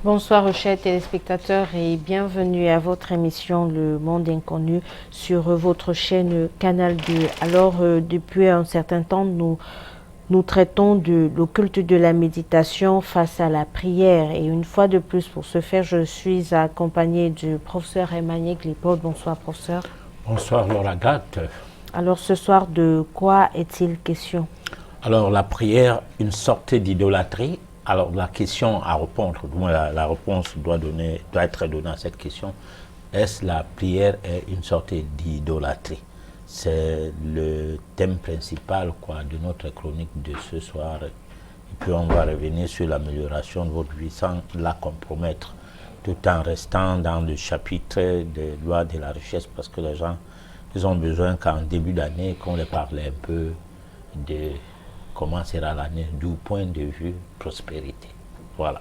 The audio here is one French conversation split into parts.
Bonsoir chers téléspectateurs et bienvenue à votre émission Le Monde Inconnu sur votre chaîne Canal 2. Alors depuis un certain temps nous traitons de le culte de la méditation face à la prière et une fois de plus pour ce faire je suis accompagné du professeur Emmanuel Clipot. Bonsoir professeur. Bonsoir Laura Gatt. Alors ce soir de quoi est-il question? Alors la prière, une sorte d'idolâtrie. Alors la question à répondre, la réponse doit être donnée à cette question. Est-ce la prière est une sorte d'idolâtrie? C'est le thème principal de notre chronique de ce soir. Et puis on va revenir sur l'amélioration de votre vie sans la compromettre, tout en restant dans le chapitre des lois de la richesse, parce que les gens ils ont besoin qu'en début d'année, qu'on les parle un peu de comment sera l'année du point de vue prospérité. Voilà.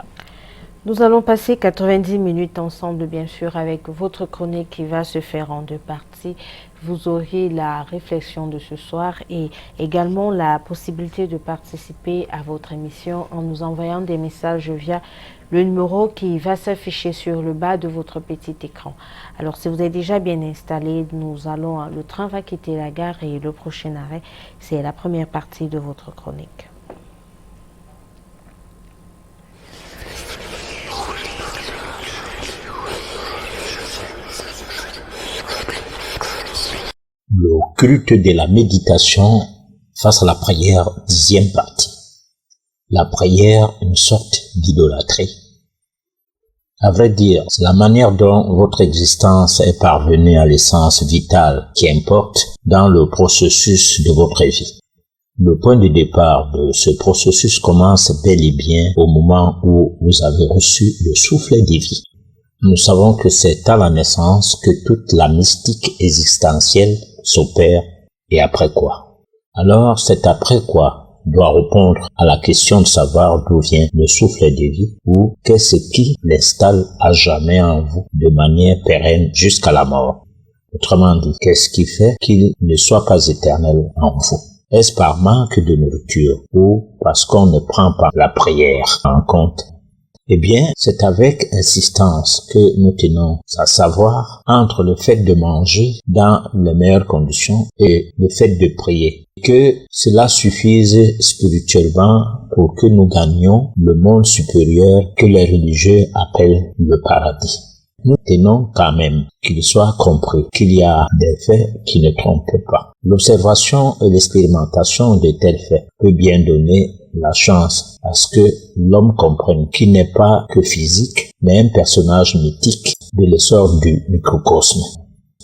Nous allons passer 90 minutes ensemble, bien sûr, avec votre chronique qui va se faire en deux parties. Vous aurez la réflexion de ce soir et également la possibilité de participer à votre émission en nous envoyant des messages via le numéro qui va s'afficher sur le bas de votre petit écran. Alors, si vous êtes déjà bien installé, le train va quitter la gare et le prochain arrêt, c'est la première partie de votre chronique. Le culte de la méditation face à la prière, 10e partie. La prière, une sorte d'idolâtrie. À vrai dire, c'est la manière dont votre existence est parvenue à l'essence vitale qui importe dans le processus de votre vie. Le point de départ de ce processus commence bel et bien au moment où vous avez reçu le souffle de vie. Nous savons que c'est à la naissance que toute la mystique existentielle s'opère et après quoi? Alors, cet après quoi doit répondre à la question de savoir d'où vient le souffle de vie ou qu'est-ce qui l'installe à jamais en vous de manière pérenne jusqu'à la mort. Autrement dit, qu'est-ce qui fait qu'il ne soit pas éternel en vous? Est-ce par manque de nourriture ou parce qu'on ne prend pas la prière en compte? Eh bien, c'est avec insistance que nous tenons à savoir entre le fait de manger dans les meilleures conditions et le fait de prier, que cela suffise spirituellement pour que nous gagnions le monde supérieur que les religieux appellent le paradis. Nous tenons quand même qu'il soit compris qu'il y a des faits qui ne trompent pas. L'observation et l'expérimentation de tels faits peut bien donner la chance à ce que l'homme comprenne qu'il n'est pas que physique, mais un personnage mythique de l'essor du microcosme.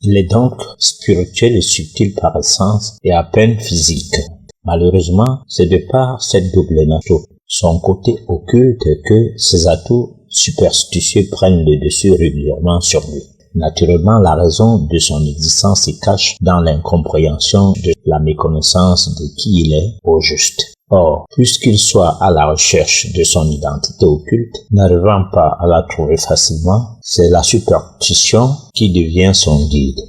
Il est donc spirituel et subtil par essence et à peine physique. Malheureusement, c'est de par cette double nature, son côté occulte, que ses atouts superstitieux prennent le dessus régulièrement sur lui. Naturellement, la raison de son existence se cache dans l'incompréhension de la méconnaissance de qui il est au juste. Or, puisqu'il soit à la recherche de son identité occulte, n'arrivant pas à la trouver facilement, c'est la superstition qui devient son guide.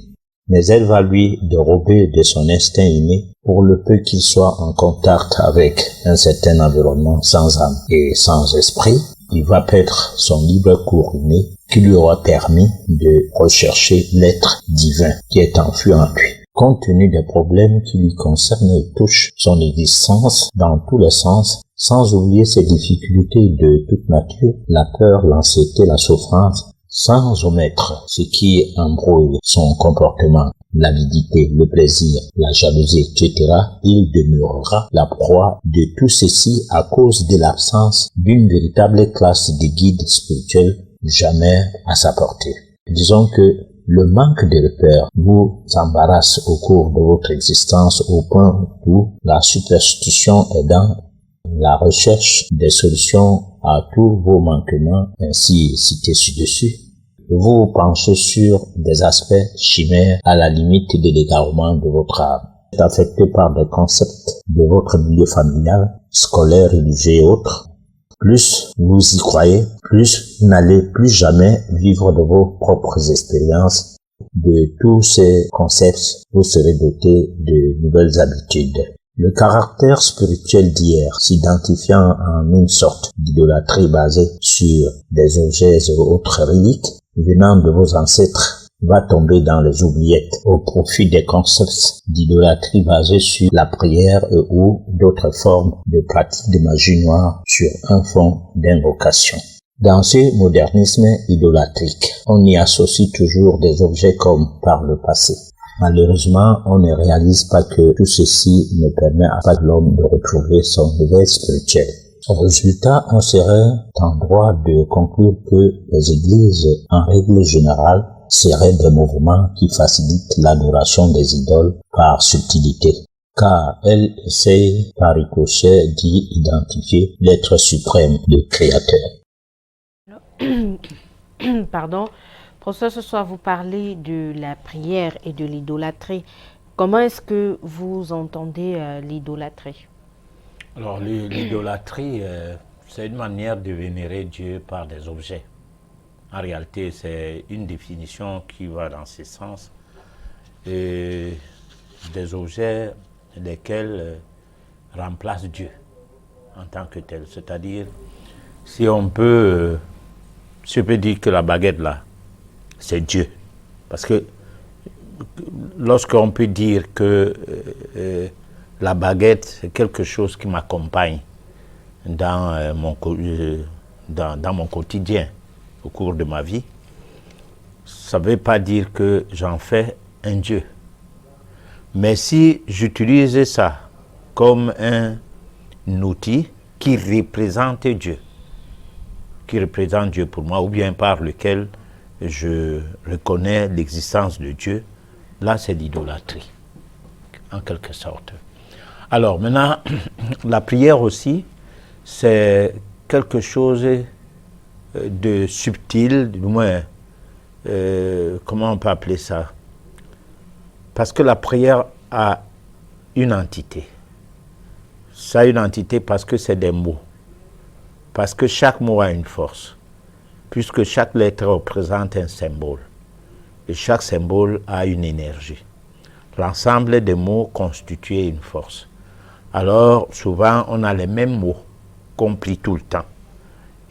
Mais elle va lui dérober de son instinct inné pour le peu qu'il soit en contact avec un certain environnement sans âme et sans esprit. Il va perdre son libre cours inné qui lui aura permis de rechercher l'être divin qui est enfui en lui. Compte tenu des problèmes qui lui concernent et touchent son existence dans tous les sens, sans oublier ses difficultés de toute nature, la peur, l'anxiété, la souffrance, sans omettre ce qui embrouille son comportement, l'avidité, le plaisir, la jalousie, etc., il demeurera la proie de tout ceci à cause de l'absence d'une véritable classe de guide spirituel jamais à sa portée. Disons que le manque de repères vous embarrasse au cours de votre existence au point où la superstition est dans la recherche des solutions à tous vos manquements ainsi cités ci-dessus. Vous vous penchez sur des aspects chimères à la limite de l'égarement de votre âme. Vous êtes affecté par des concepts de votre milieu familial, scolaire, religieux et autres. Plus vous y croyez, plus vous n'allez plus jamais vivre de vos propres expériences. De tous ces concepts, vous serez doté de nouvelles habitudes. Le caractère spirituel d'hier, s'identifiant en une sorte d'idolâtrie basée sur des objets et autres reliques venant de vos ancêtres, va tomber dans les oubliettes au profit des concepts d'idolâtrie basés sur la prière et ou d'autres formes de pratiques de magie noire sur un fond d'invocation. Dans ce modernisme idolâtrique, on y associe toujours des objets comme par le passé. Malheureusement, on ne réalise pas que tout ceci ne permet pas à l'homme de retrouver son éveil spirituel. Au résultat, on serait en droit de conclure que les églises, en règle générale, seraient des mouvements qui facilitent l'adoration des idoles par subtilité, car elles essayent par ricochet d'y identifier l'être suprême, le Créateur. Pardon. Professeur, ce soir, vous parlez de la prière et de l'idolâtrie. Comment est-ce que vous entendez l'idolâtrie? Alors, l'idolâtrie, c'est une manière de vénérer Dieu par des objets. En réalité, c'est une définition qui va dans ce sens. Et des objets lesquels remplacent Dieu en tant que tel. C'est-à-dire, si on peut dire que la baguette là, c'est Dieu. Parce que lorsqu'on peut dire que la baguette, c'est quelque chose qui m'accompagne dans mon quotidien, au cours de ma vie, ça ne veut pas dire que j'en fais un Dieu. Mais si j'utilise ça comme un outil qui représente Dieu pour moi, ou bien par lequel je reconnais l'existence de Dieu, là c'est l'idolâtrie, en quelque sorte. Alors maintenant, la prière aussi, c'est quelque chose de subtil, du moins, comment on peut appeler ça? Parce que la prière a une entité. Ça a une entité parce que c'est des mots. Parce que chaque mot a une force. Puisque chaque lettre représente un symbole. Et chaque symbole a une énergie. L'ensemble des mots constitue une force. Alors, souvent, on a les mêmes mots compris tout le temps.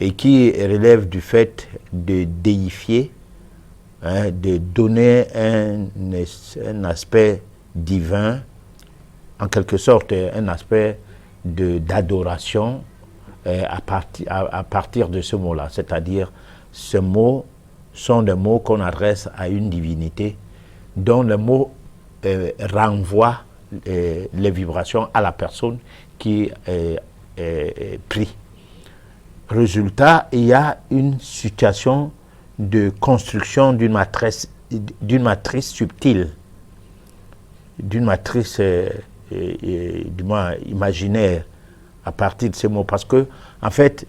Et qui relèvent du fait de déifier, de donner un aspect divin, en quelque sorte un aspect d'adoration à partir de ce mot-là. C'est-à-dire, ces mots sont des mots qu'on adresse à une divinité dont le mot renvoie les vibrations à la personne qui prie. Résultat, il y a une situation de construction d'une matrice subtile, d'une matrice du moins imaginaire à partir de ces mots. Parce que, en fait,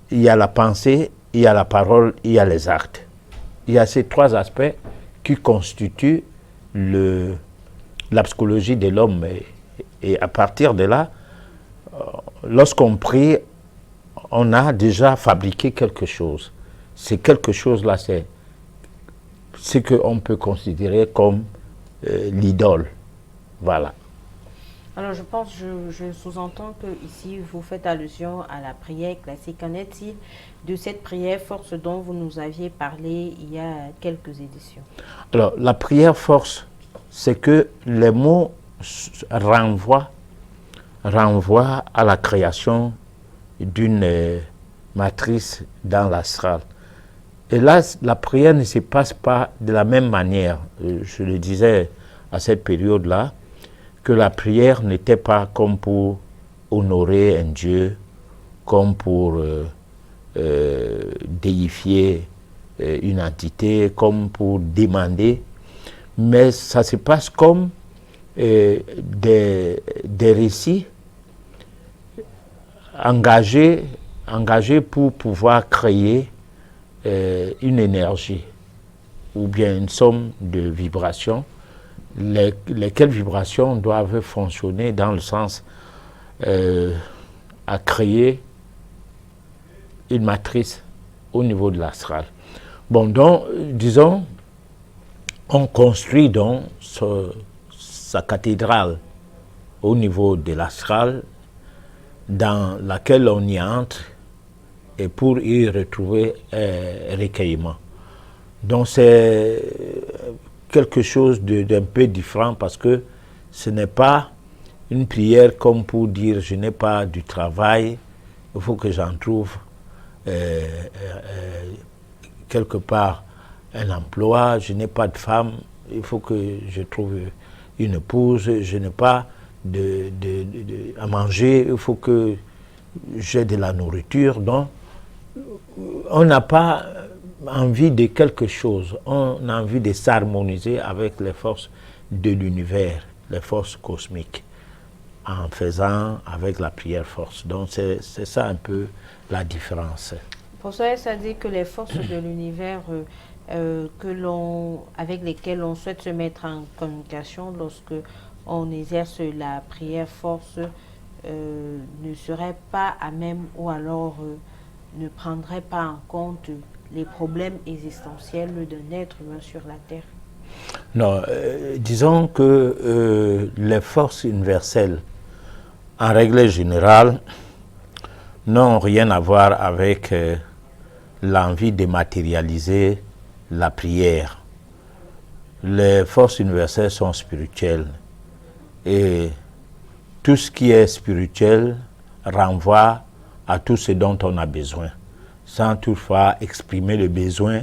il y a la pensée, il y a la parole, il y a les actes. Il y a ces trois aspects qui constituent la psychologie de l'homme. Et à partir de là, lorsqu'on prie, on a déjà fabriqué quelque chose. C'est quelque chose-là, c'est ce qu'on peut considérer comme l'idole. Voilà. Alors, je pense, je sous-entends que ici vous faites allusion à la prière classique. Qu'en est-il de cette prière force dont vous nous aviez parlé il y a quelques éditions? Alors, la prière force, c'est que les mots renvoient à la création d'une matrice dans l'astral. Et là, la prière ne se passe pas de la même manière. Je le disais à cette période-là, que la prière n'était pas comme pour honorer un Dieu, comme pour déifier une entité, comme pour demander, mais ça se passe comme des récits engagés pour pouvoir créer une énergie ou bien une somme de vibrations, lesquelles vibrations doivent fonctionner dans le sens à créer une matrice au niveau de l'astral. Bon, donc, disons, on construit donc sa cathédrale au niveau de l'astral dans laquelle on y entre et pour y retrouver recueillement. Donc c'est quelque chose d'un peu différent parce que ce n'est pas une prière comme pour dire je n'ai pas du travail, il faut que j'en trouve quelque part un emploi, je n'ai pas de femme, il faut que je trouve une épouse, je n'ai pas à manger, il faut que j'ai de la nourriture. Donc on n'a pas envie de quelque chose, on a envie de s'harmoniser avec les forces de l'univers, les forces cosmiques, en faisant avec la prière force. Donc c'est ça un peu la différence. Pour ça, ça dit que les forces de l'univers avec lesquelles on souhaite se mettre en communication lorsque on exerce la prière force ne serait pas à même ou alors ne prendrait pas en compte les problèmes existentiels d'un être humain sur la Terre. Non, disons que les forces universelles, en règle générale, n'ont rien à voir avec l'envie de matérialiser la prière. Les forces universelles sont spirituelles et tout ce qui est spirituel renvoie à tout ce dont on a besoin, sans toutefois exprimer le besoin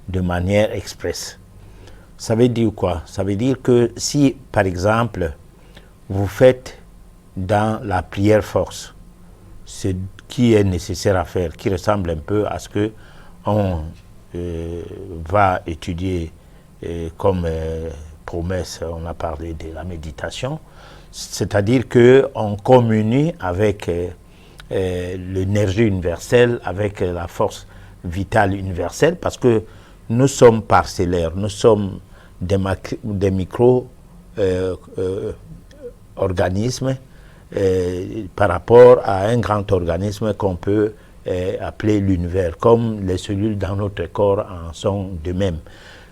de manière expresse. Ça veut dire quoi? Ça veut dire que si, par exemple, vous faites dans la prière force ce qui est nécessaire à faire, qui ressemble un peu à ce que on va étudier comme promesse, on a parlé de la méditation, c'est-à-dire qu'on communie avec l'énergie universelle, avec la force vitale universelle, parce que nous sommes parcellaires, nous sommes des micro-organismes par rapport à un grand organisme qu'on peut appeler l'univers, comme les cellules dans notre corps en sont de même.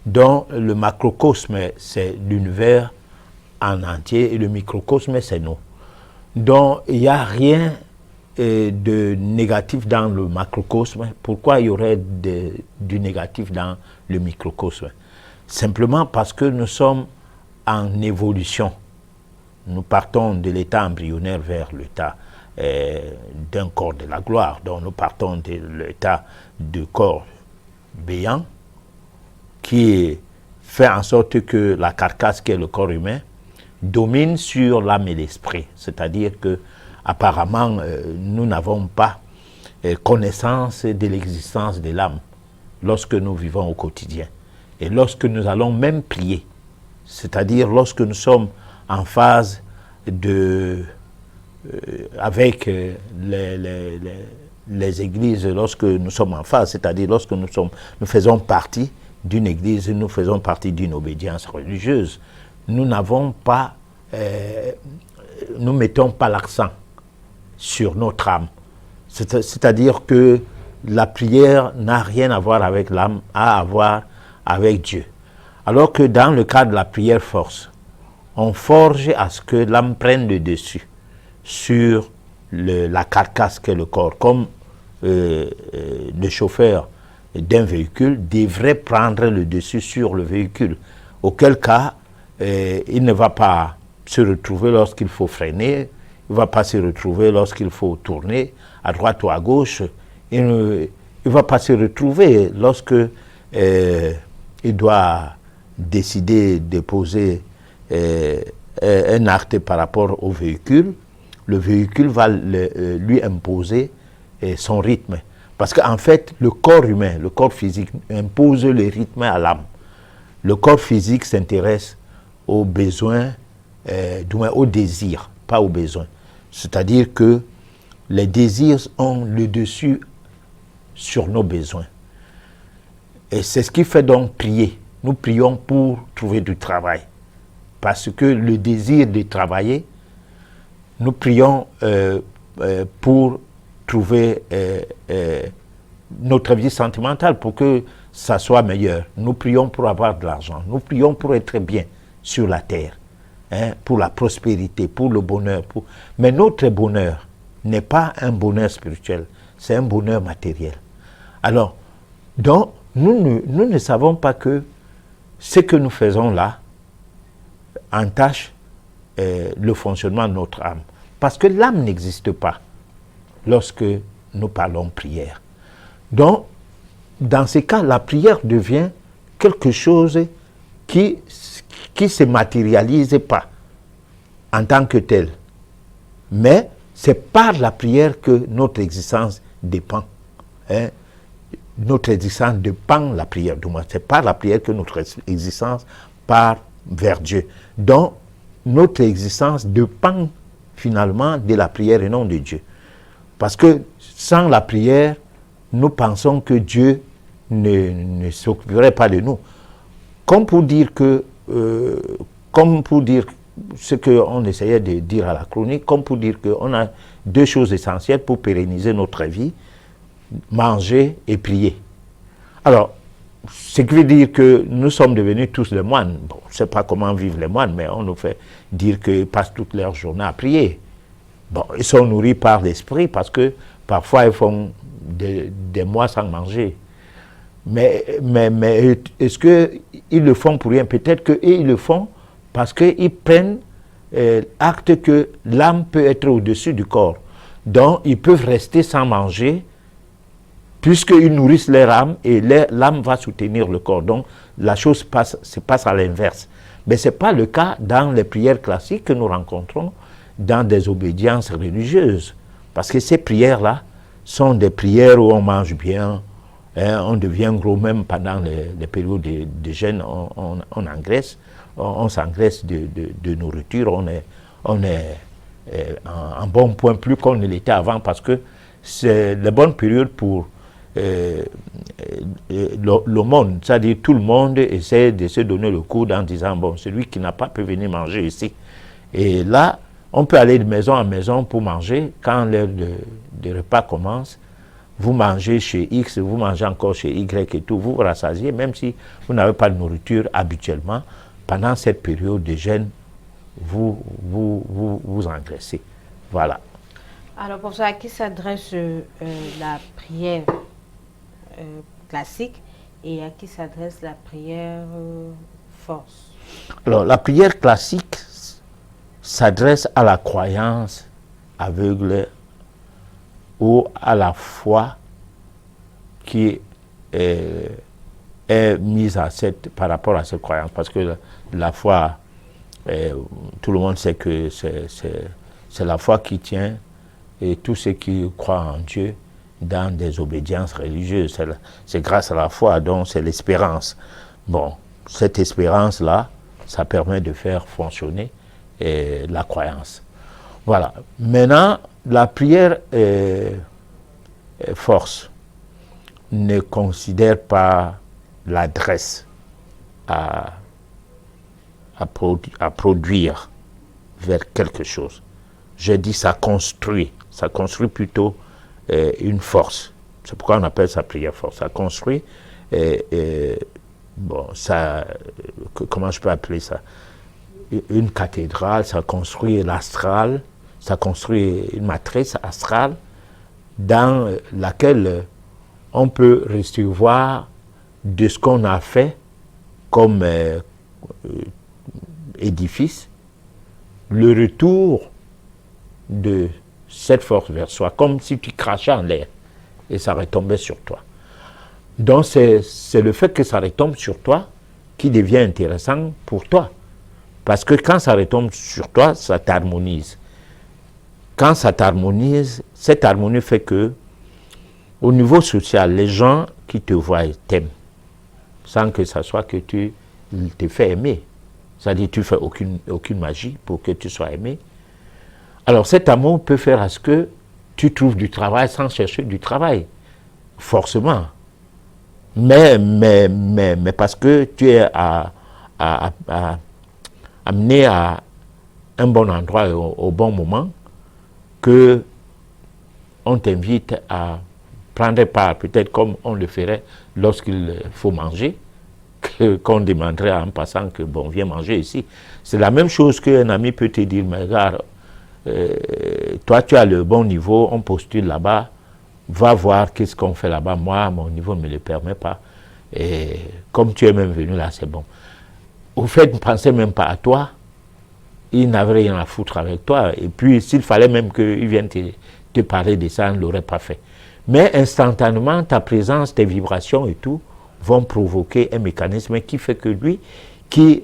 Donc le macrocosme, c'est l'univers en entier et le microcosme, c'est nous. Donc il n'y a rien de négatif dans le macrocosme. Pourquoi il y aurait du négatif dans le microcosme? Simplement parce que nous sommes en évolution. Nous partons de l'état embryonnaire vers l'état d'un corps de la gloire. Donc nous partons de l'état de corps béant qui fait en sorte que la carcasse qui est le corps humain domine sur l'âme et l'esprit. C'est-à-dire que apparemment, nous n'avons pas connaissance de l'existence de l'âme lorsque nous vivons au quotidien. Et lorsque nous allons même prier, c'est-à-dire lorsque nous sommes en phase avec les églises, lorsque nous sommes en phase, c'est-à-dire lorsque nous faisons partie d'une église, nous faisons partie d'une obédience religieuse, nous n'avons pas, nous mettons pas l'accent sur notre âme. C'est-à-dire que la prière n'a rien à voir avec l'âme, à voir avec Dieu. Alors que dans le cadre de la prière force, on forge à ce que l'âme prenne le dessus sur la carcasse qu'est le corps, comme le chauffeur d'un véhicule devrait prendre le dessus sur le véhicule, auquel cas il ne va pas se retrouver lorsqu'il faut freiner, il ne va pas se retrouver lorsqu'il faut tourner à droite ou à gauche, il ne va pas se retrouver lorsque il doit décider de poser un acte par rapport au véhicule. Le véhicule va lui imposer son rythme. Parce qu'en fait, le corps humain, le corps physique impose le rythme à l'âme. Le corps physique s'intéresse aux besoins, du moins aux désirs, pas aux besoins. C'est-à-dire que les désirs ont le dessus sur nos besoins. Et c'est ce qui fait donc prier. Nous prions pour trouver du travail. Parce que le désir de travailler, nous prions pour trouver notre vie sentimentale, pour que ça soit meilleur. Nous prions pour avoir de l'argent. Nous prions pour être bien sur la terre. hein, pour la prospérité, pour le bonheur. Mais notre bonheur n'est pas un bonheur spirituel, c'est un bonheur matériel. Alors, donc, nous ne savons pas que ce que nous faisons là entache le fonctionnement de notre âme. Parce que l'âme n'existe pas lorsque nous parlons prière. Donc, dans ces cas, la prière devient quelque chose qui ne se matérialise pas en tant que tel. Mais c'est par la prière que notre existence dépend. Hein? Notre existence dépend de la prière. C'est par la prière que notre existence part vers Dieu. Donc, notre existence dépend finalement de la prière et non de Dieu. Parce que sans la prière, nous pensons que Dieu ne s'occuperait pas de nous. Comme pour dire ce qu'on essayait de dire à la chronique, comme pour dire qu'on a deux choses essentielles pour pérenniser notre vie, manger et prier. Alors, ce qui veut dire que nous sommes devenus tous des moines. Bon, je ne sais pas comment vivent les moines, mais on nous fait dire qu'ils passent toute leur journée à prier. Bon, ils sont nourris par l'esprit parce que parfois ils font des mois sans manger. Mais est-ce qu'ils le font pour rien? Peut-être qu'ils le font parce qu'ils prennent acte que l'âme peut être au-dessus du corps. Donc, ils peuvent rester sans manger puisqu'ils nourrissent leur âme et l'âme va soutenir le corps. Donc, la chose se passe à l'inverse. Mais ce n'est pas le cas dans les prières classiques que nous rencontrons dans des obédiences religieuses. Parce que ces prières-là sont des prières où on mange bien, hein, on devient gros même pendant les périodes de jeûne, on engraisse, on s'engraisse de nourriture, on est en bon point plus qu'on ne l'était avant parce que c'est la bonne période pour le monde, c'est-à-dire tout le monde essaie de se donner le coup en disant, bon, celui qui n'a pas peut venir manger ici. Et là, on peut aller de maison en maison pour manger. Quand l'heure de repas commence, vous mangez chez X, vous mangez encore chez Y et tout, vous vous rassasiez, même si vous n'avez pas de nourriture habituellement, pendant cette période de jeûne, vous engraissez. Voilà. Alors, pour ça, à qui s'adresse la prière classique et à qui s'adresse la prière force? Alors, la prière classique s'adresse à la croyance aveugle ou à la foi qui est mise par rapport à cette croyance. Parce que la foi, tout le monde sait que c'est la foi qui tient et tous ceux qui croient en Dieu dans des obédiences religieuses. C'est grâce à la foi, donc c'est l'espérance. Bon, cette espérance-là, ça permet de faire fonctionner la croyance. Voilà. Maintenant, la prière force ne considère pas l'adresse à produire vers quelque chose. Je dis ça construit plutôt une force. C'est pourquoi on appelle ça prière force. Ça construit, bon, ça, comment je peux appeler ça? Une cathédrale, ça construit l'astral, ça construit une matrice astrale dans laquelle on peut recevoir de ce qu'on a fait comme édifice, le retour de cette force vers soi, comme si tu crachais en l'air et ça retombait sur toi. Donc c'est le fait que ça retombe sur toi qui devient intéressant pour toi. Parce que quand ça retombe sur toi, ça t'harmonise. Quand ça t'harmonise, cette harmonie fait que, au niveau social, les gens qui te voient t'aiment, sans que ça soit que tu te fais aimer. C'est-à-dire que tu ne fais aucune magie pour que tu sois aimé. Alors cet amour peut faire à ce que tu trouves du travail sans chercher du travail, forcément. Mais parce que tu es amené à un bon endroit au bon moment, que on t'invite à prendre part, peut-être comme on le ferait lorsqu'il faut manger, qu'on demanderait en passant que, bon, viens manger ici. C'est la même chose qu'un ami peut te dire, mais regarde, toi tu as le bon niveau, on postule là-bas, va voir qu'est-ce qu'on fait là-bas. Moi, mon niveau ne me le permet pas. Et comme tu es même venu là, c'est bon. Au fait, ne pensez même pas à toi. Il n'avait rien à foutre avec toi. Et puis, s'il fallait même qu'il vienne te parler de ça, il ne l'aurait pas fait. Mais instantanément, ta présence, tes vibrations et tout vont provoquer un mécanisme qui fait que lui, qui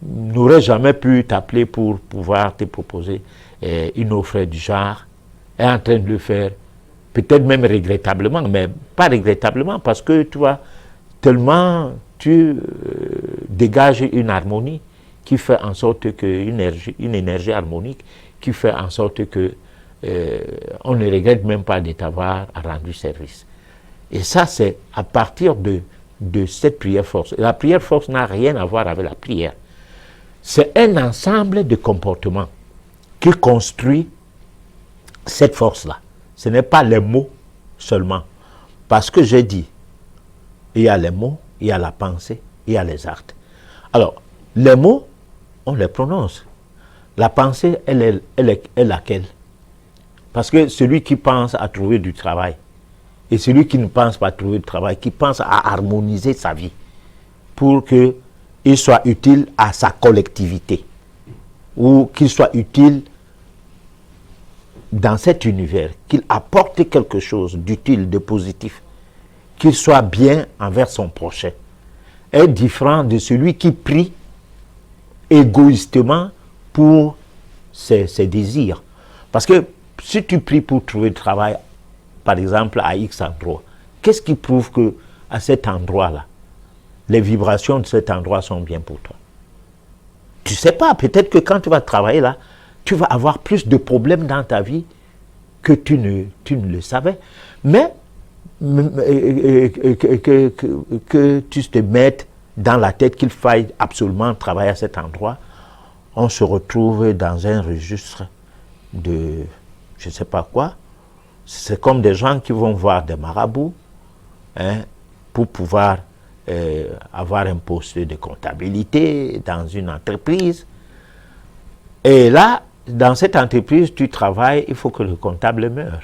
n'aurait jamais pu t'appeler pour pouvoir te proposer une offre du genre, est en train de le faire, peut-être même regrettablement, mais pas regrettablement, parce que tu vois, tellement tu dégages une harmonie qui fait en sorte que, une énergie harmonique qui fait en sorte que on ne regrette même pas de t'avoir rendu service. Et ça, c'est à partir de cette prière force. La prière force n'a rien à voir avec la prière. C'est un ensemble de comportements qui construit cette force-là. Ce n'est pas les mots seulement. Parce que j'ai dit, il y a les mots, il y a la pensée, il y a les actes. Alors, les mots, on les prononce. La pensée, elle est laquelle? Parce que celui qui pense à trouver du travail, et celui qui ne pense pas à trouver du travail, qui pense à harmoniser sa vie, pour qu'il soit utile à sa collectivité, ou qu'il soit utile dans cet univers, qu'il apporte quelque chose d'utile, de positif, qu'il soit bien envers son prochain, est différent de celui qui prie égoïstement pour ses désirs. Parce que si tu pries pour trouver du travail, par exemple à X endroit, qu'est-ce qui prouve que à cet endroit-là, les vibrations de cet endroit sont bien pour toi? Tu ne sais pas, peut-être que quand tu vas travailler là, tu vas avoir plus de problèmes dans ta vie que tu ne le savais. Mais que tu te mettes dans la tête qu'il faille absolument travailler à cet endroit, on se retrouve dans un registre de je ne sais pas quoi. C'est comme des gens qui vont voir des marabouts pour pouvoir avoir un poste de comptabilité dans une entreprise. Et là, dans cette entreprise, tu travailles, il faut que le comptable meure.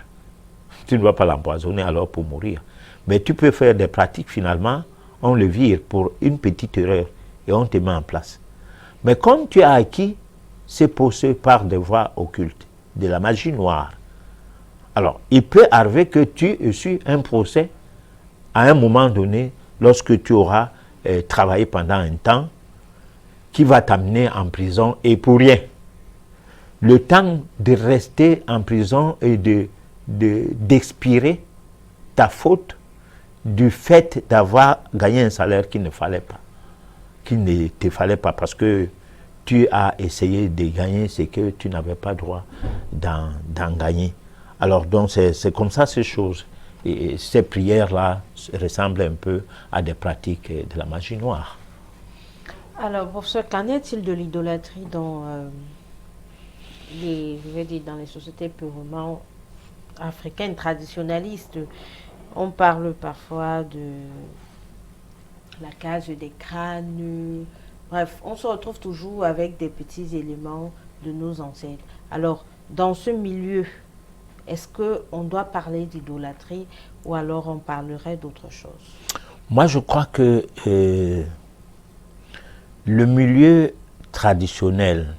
Tu ne vas pas l'empoisonner alors pour mourir. Mais tu peux faire des pratiques, finalement, on le vire pour une petite erreur et on te met en place. Mais comme tu as acquis ces postes par des voies occultes, de la magie noire, alors il peut arriver que tu essuies un procès à un moment donné, lorsque tu auras travaillé pendant un temps, qui va t'amener en prison et pour rien. Le temps de rester en prison et d'expirer ta faute du fait d'avoir gagné un salaire qu'il ne fallait pas. Qu'il ne te fallait pas parce que tu as essayé de gagner ce que tu n'avais pas droit d'en gagner. Alors donc c'est comme ça ces choses. Et ces prières-là ressemblent un peu à des pratiques de la magie noire. Alors, professeur, qu'en est-il de l'idolâtrie dans dans les sociétés purement africaines, traditionnalistes? On parle parfois de la cage des crânes. Bref, on se retrouve toujours avec des petits éléments de nos ancêtres. Alors, dans ce milieu, est-ce qu'on doit parler d'idolâtrie ou alors on parlerait d'autre chose? Moi, je crois que le milieu traditionnel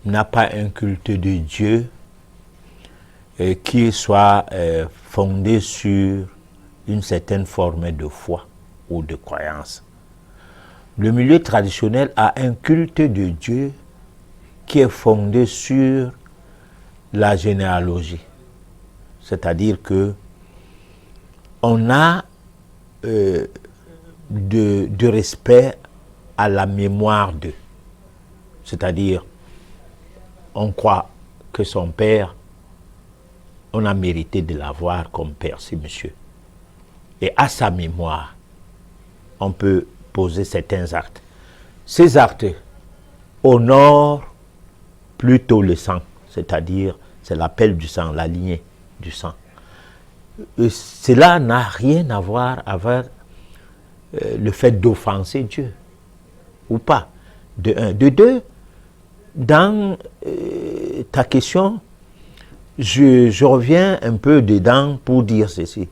n'a pas un culte de Dieu qui soit fondé sur une certaine forme de foi ou de croyance. Le milieu traditionnel a un culte de Dieu qui est fondé sur la généalogie. C'est-à-dire que on a de respect à la mémoire d'eux. C'est-à-dire, on croit que son père, on a mérité de l'avoir comme père, c'est monsieur. Et à sa mémoire, on peut poser certains actes. Ces actes honorent plutôt le sang, c'est-à-dire, c'est l'appel du sang, la lignée du sang. Et cela n'a rien à voir avec le fait d'offenser Dieu ou pas, de un. De deux, dans ta question, je reviens un peu dedans pour dire ceci.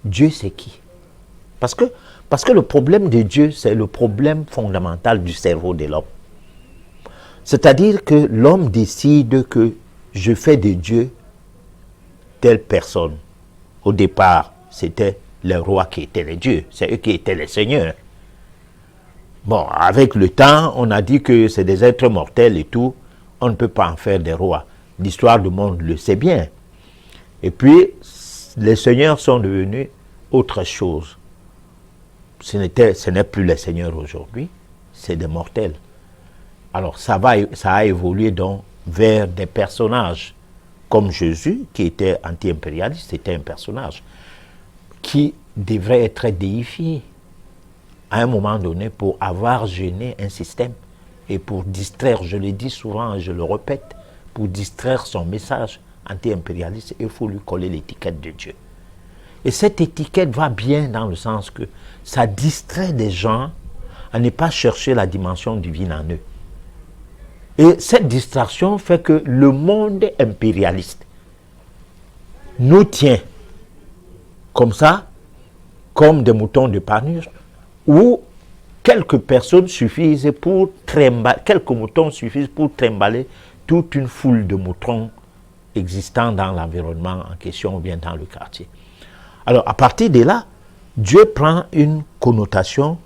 Dieu c'est qui? Parce que le problème de Dieu, c'est le problème fondamental du cerveau de l'homme. C'est-à-dire que l'homme décide que je fais de Dieu telle personne. Au départ, c'était les rois qui étaient les dieux, c'est eux qui étaient les seigneurs. Bon, avec le temps, on a dit que c'est des êtres mortels et tout, on ne peut pas en faire des rois. L'histoire du monde le sait bien. Et puis, les seigneurs sont devenus autre chose. Ce n'est plus les seigneurs aujourd'hui, c'est des mortels. Alors, ça a évolué donc vers des personnages comme Jésus, qui était anti-impérialiste, c'était un personnage qui devrait être déifié à un moment donné pour avoir gêné un système et pour distraire, je le dis souvent et je le répète, pour distraire son message anti-impérialiste, il faut lui coller l'étiquette de Dieu. Et cette étiquette va bien dans le sens que ça distrait les gens à ne pas chercher la dimension divine en eux. Et cette distraction fait que le monde impérialiste nous tient comme ça, comme des moutons de panure, où quelques personnes suffisent pour trimballer, quelques moutons suffisent pour trimballer toute une foule de moutons existant dans l'environnement en question ou bien dans le quartier. Alors à partir de là, Dieu prend une connotation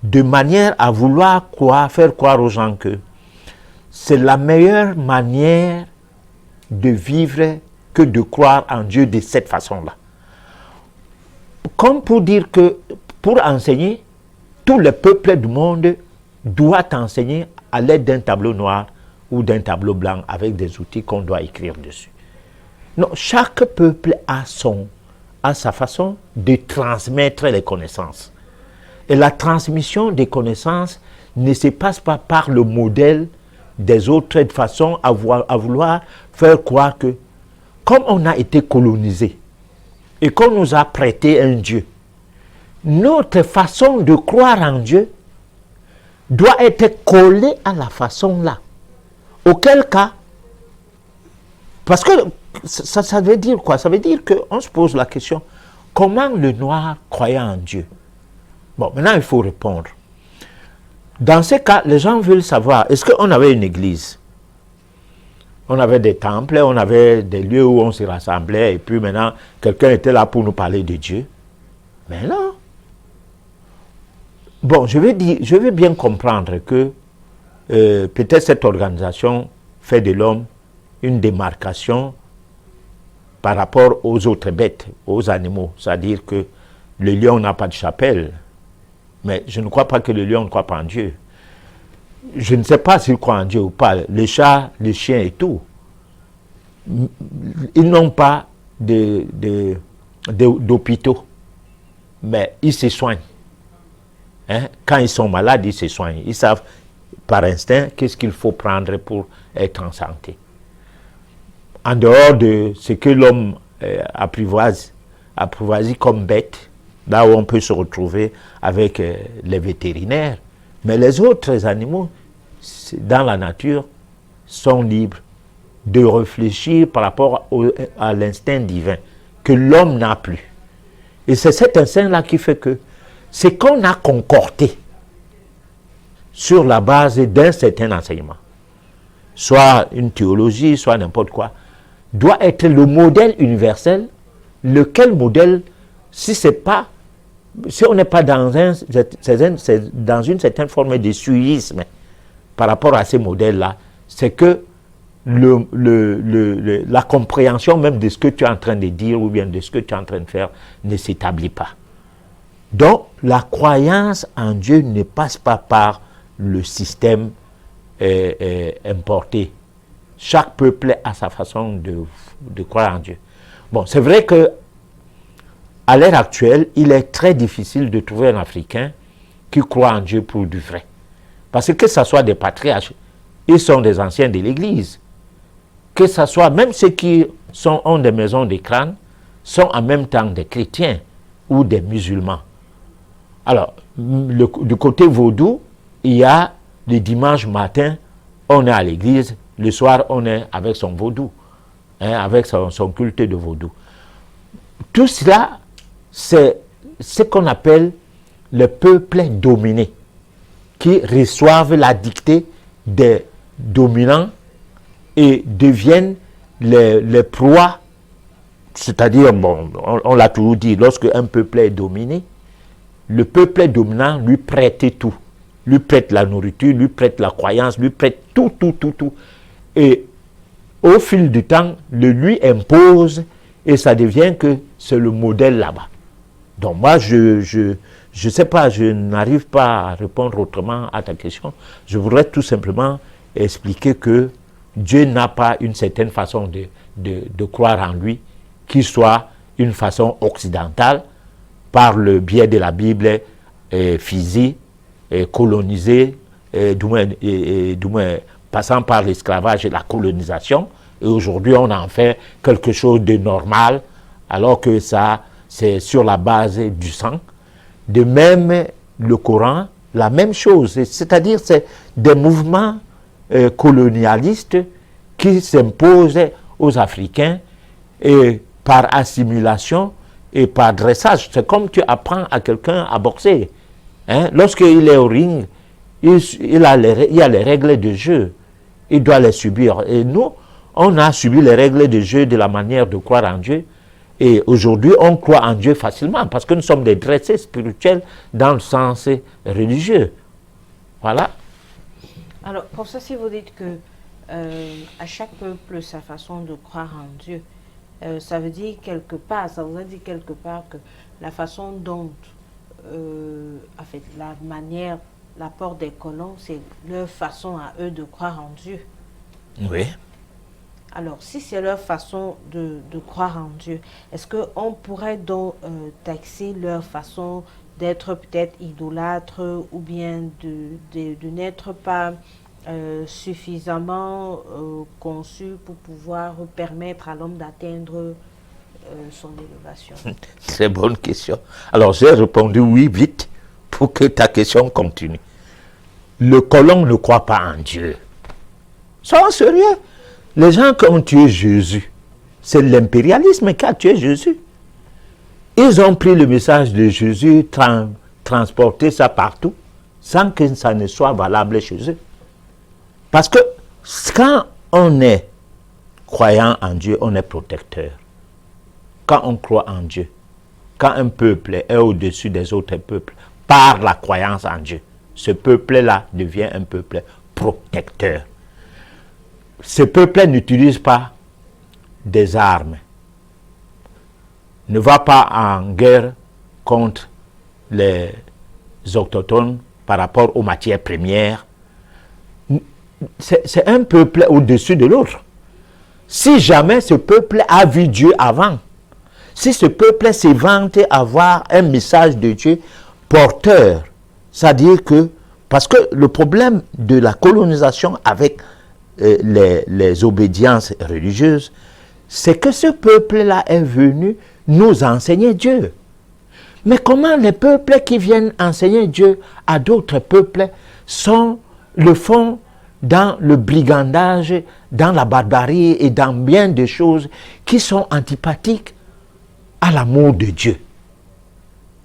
de manière à vouloir faire croire aux gens que c'est la meilleure manière de vivre que de croire en Dieu de cette façon-là. Comme pour dire que, pour enseigner, tout le peuple du monde doit enseigner à l'aide d'un tableau noir ou d'un tableau blanc avec des outils qu'on doit écrire dessus. Non, chaque peuple a sa façon de transmettre les connaissances. Et la transmission des connaissances ne se passe pas par le modèle des autres de façon à vouloir faire croire que, comme on a été colonisé et qu'on nous a prêté un Dieu, notre façon de croire en Dieu doit être collée à la façon là. Auquel cas, parce que ça veut dire quoi? Ça veut dire qu'on se pose la question, comment le noir croyait en Dieu? Bon, maintenant il faut répondre. Dans ces cas, les gens veulent savoir, est-ce qu'on avait une église? On avait des temples, on avait des lieux où on se rassemblait, et puis maintenant, quelqu'un était là pour nous parler de Dieu. Mais non. Bon, je veux bien comprendre que peut-être cette organisation fait de l'homme une démarcation par rapport aux autres bêtes, aux animaux. C'est-à-dire que le lion n'a pas de chapelle. Mais je ne crois pas que le lion ne croit pas en Dieu. Je ne sais pas s'il croit en Dieu ou pas. Les chats, les chiens et tout, ils n'ont pas d'hôpitaux. Mais ils se soignent. Hein? Quand ils sont malades, ils se soignent. Ils savent par instinct qu'est-ce qu'il faut prendre pour être en santé. En dehors de ce que l'homme apprivoise comme bête, là où on peut se retrouver avec les vétérinaires. Mais les autres animaux, dans la nature, sont libres de réfléchir par rapport à l'instinct divin que l'homme n'a plus. Et c'est cet instinct-là qui fait que ce qu'on a concordé sur la base d'un certain enseignement, soit une théologie, soit n'importe quoi, doit être le modèle universel, lequel modèle, si on n'est pas dans une certaine forme de suivisme par rapport à ces modèles-là, c'est que la compréhension même de ce que tu es en train de dire ou bien de ce que tu es en train de faire ne s'établit pas. Donc, la croyance en Dieu ne passe pas par le système importé. Chaque peuple a sa façon de croire en Dieu. Bon, c'est vrai que à l'heure actuelle, il est très difficile de trouver un Africain qui croit en Dieu pour du vrai. Parce que ce soit des patriarches, ils sont des anciens de l'Église. Que ce soit, même ceux qui ont des maisons de crâne, sont en même temps des chrétiens ou des musulmans. Alors, du côté vaudou, il y a le dimanche matin, on est à l'église, le soir, on est avec son vaudou, avec son culte de vaudou. Tout cela, c'est ce qu'on appelle le peuple dominé, qui reçoivent la dictée des dominants et deviennent les proies. C'est-à-dire, bon, on l'a toujours dit, lorsque un peuple est dominé, le peuple dominant lui prête tout. Lui prête la nourriture, lui prête la croyance, lui prête tout. Et au fil du temps, le lui impose et ça devient que c'est le modèle là-bas. Donc moi, je sais pas, je n'arrive pas à répondre autrement à ta question. Je voudrais tout simplement expliquer que Dieu n'a pas une certaine façon de croire en lui, qui soit une façon occidentale, par le biais de la Bible physique, colonisée, du moins passant par l'esclavage et la colonisation. Et aujourd'hui, on en fait quelque chose de normal, alors que ça, c'est sur la base du sang. De même, le Coran, la même chose. C'est-à-dire, c'est des mouvements colonialistes qui s'imposent aux Africains et par assimilation et par dressage. C'est comme tu apprends à quelqu'un à boxer. Lorsqu'il est au ring, il y a les règles de jeu. Il doit les subir. Et nous, on a subi les règles de jeu de la manière de croire en Dieu. Et aujourd'hui, on croit en Dieu facilement parce que nous sommes des dressés spirituels dans le sens religieux. Voilà. Alors, pour ça, si vous dites que à chaque peuple sa façon de croire en Dieu, ça veut dire quelque part, ça vous a dit quelque part que la façon dont, en fait, la manière, l'apport des colons, c'est leur façon à eux de croire en Dieu. Oui. Alors, si c'est leur façon de croire en Dieu, est-ce qu'on pourrait donc taxer leur façon d'être peut-être idolâtre ou bien de n'être pas suffisamment conçu pour pouvoir permettre à l'homme d'atteindre son élévation? Très bonne question. Alors, j'ai répondu oui vite pour que ta question continue. Le colon ne croit pas en Dieu. Sois sérieux. Les gens qui ont tué Jésus, c'est l'impérialisme qui a tué Jésus. Ils ont pris le message de Jésus, transporté ça partout, sans que ça ne soit valable chez eux. Parce que quand on est croyant en Dieu, on est protecteur. Quand on croit en Dieu, quand un peuple est au-dessus des autres peuples, par la croyance en Dieu, ce peuple-là devient un peuple protecteur. Ce peuple n'utilise pas des armes, ne va pas en guerre contre les autochtones par rapport aux matières premières. C'est un peuple au-dessus de l'autre. Si jamais ce peuple a vu Dieu avant, si ce peuple s'est vanté avoir un message de Dieu porteur, c'est-à-dire que, parce que le problème de la colonisation avec les obédiences religieuses, c'est que ce peuple-là est venu nous enseigner Dieu. Mais comment les peuples qui viennent enseigner Dieu à d'autres peuples le font dans le brigandage, dans la barbarie et dans bien des choses qui sont antipathiques à l'amour de Dieu?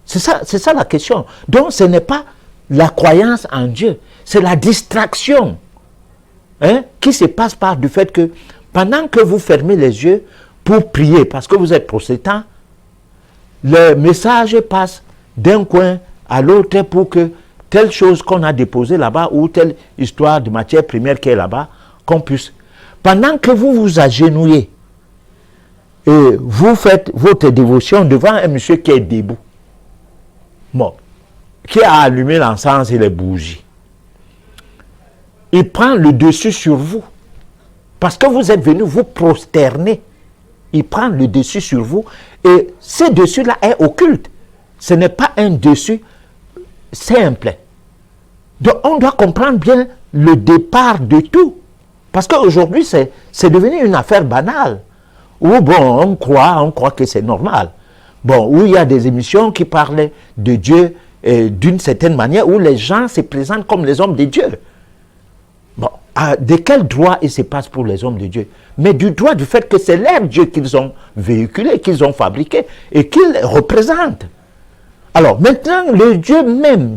C'est ça la question. Donc ce n'est pas la croyance en Dieu, c'est la distraction qui se passe par du fait que pendant que vous fermez les yeux pour prier, parce que vous êtes protestant, le message passe d'un coin à l'autre pour que telle chose qu'on a déposée là-bas ou telle histoire de matière première qui est là-bas, qu'on puisse. Pendant que vous vous agenouillez et vous faites votre dévotion devant un monsieur qui est debout, bon, qui a allumé l'encens et les bougies, il prend le dessus sur vous. Parce que vous êtes venu vous prosterner. Il prend le dessus sur vous. Et ce dessus-là est occulte. Ce n'est pas un dessus simple. Donc on doit comprendre bien le départ de tout. Parce qu'aujourd'hui, c'est devenu une affaire banale. Où bon, on croit que c'est normal. Bon, où il y a des émissions qui parlaient de Dieu d'une certaine manière où les gens se présentent comme les hommes de Dieu. Bon, de quel droit il se passe pour les hommes de Dieu? Mais du droit du fait que c'est leur Dieu qu'ils ont véhiculé, qu'ils ont fabriqué et qu'ils représentent. Alors maintenant, le Dieu même,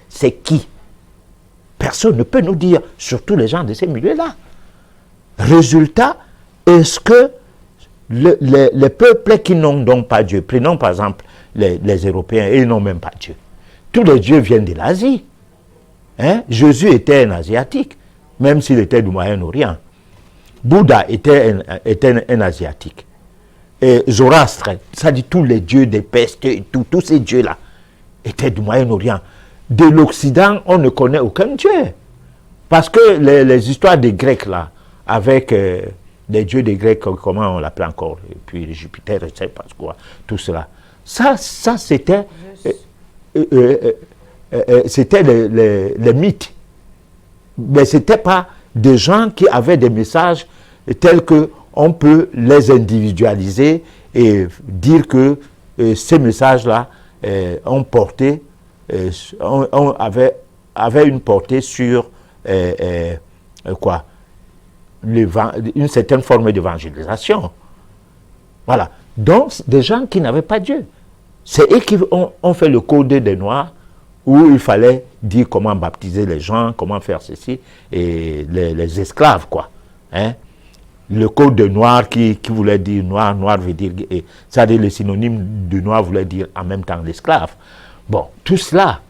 c'est qui? Personne ne peut nous dire, surtout les gens de ces milieux-là. Résultat, est-ce que les peuples qui n'ont donc pas Dieu, prenons par exemple les Européens, ils n'ont même pas Dieu. Tous les dieux viennent de l'Asie. Hein? Jésus était un Asiatique, même s'il était du Moyen-Orient. Bouddha était un Asiatique. Et Zoroastre, ça dit tous les dieux des pestes, tous ces dieux-là étaient du Moyen-Orient. De l'Occident, on ne connaît aucun dieu. Parce que les histoires des Grecs, là, avec les dieux des Grecs, comment on l'appelait encore, et puis Jupiter, je ne sais pas quoi, tout cela. Ça c'était les mythes. Mais ce n'était pas des gens qui avaient des messages tels qu'on peut les individualiser et dire que ces messages-là avaient une portée sur une certaine forme d'évangélisation. Voilà. Donc, des gens qui n'avaient pas Dieu. C'est eux qui ont fait le code des Noirs, où il fallait dire comment baptiser les gens, comment faire ceci, et les esclaves, quoi. Hein? Le code de noir qui voulait dire noir veut dire, c'est-à-dire le synonyme de noir voulait dire en même temps l'esclave. Bon, tout cela.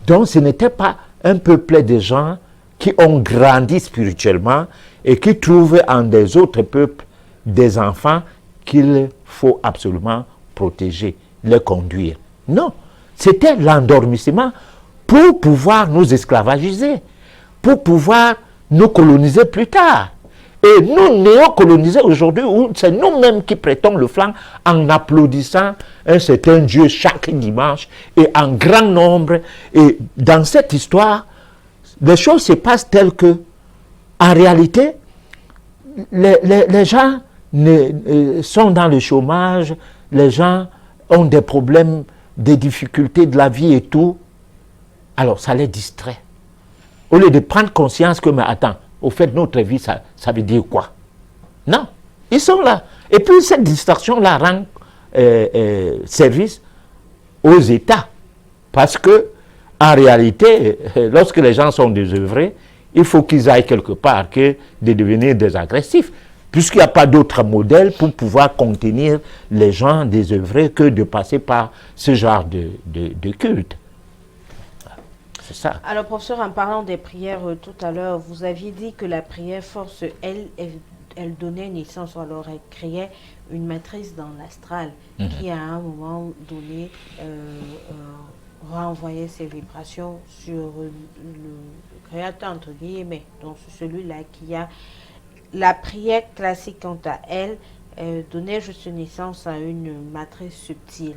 Donc ce n'était pas un peuple de gens qui ont grandi spirituellement et qui trouvent en des autres peuples des enfants qu'il faut absolument protéger, les conduire. Non, c'était l'endormissement pour pouvoir nous esclavagiser, pour pouvoir nous coloniser plus tard. Et nous néocoloniser aujourd'hui, c'est nous-mêmes qui prêtons le flanc en applaudissant un certain Dieu chaque dimanche et en grand nombre. Et dans cette histoire, les choses se passent telles que, en réalité, les gens sont dans le chômage, les gens ont des problèmes, des difficultés de la vie et tout. Alors ça les distrait. Au lieu de prendre conscience que, mais attends, au fait, notre vie, ça veut dire quoi? Non, ils sont là. Et puis cette distraction-là rend service aux États. Parce que, en réalité, lorsque les gens sont désœuvrés, il faut qu'ils aillent quelque part que de devenir des agressifs. Puisqu'il n'y a pas d'autre modèle pour pouvoir contenir les gens désœuvrés que de passer par ce genre de culte. C'est ça. Alors, professeur, en parlant des prières tout à l'heure, vous aviez dit que la prière force, elle donnait naissance, ou alors elle créait une matrice dans l'astral qui, à un moment donné, renvoyait ses vibrations sur le créateur, entre guillemets, donc celui-là qui a... La prière classique, quant à elle, donnait juste naissance à une matrice subtile.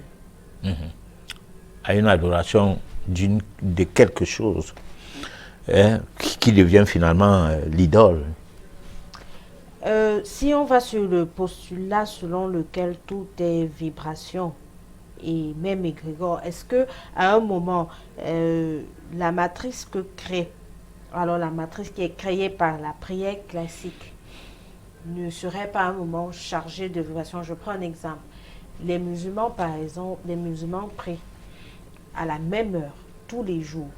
À une adoration de quelque chose qui devient finalement l'idole. Si on va sur le postulat selon lequel tout est vibration et même égrégore, est-ce que à un moment la matrice que crée, alors la matrice qui est créée par la prière classique, ne serait pas à un moment chargée de vibration? Je prends un exemple. Les musulmans, par exemple, les musulmans prient à la même heure, tous les jours.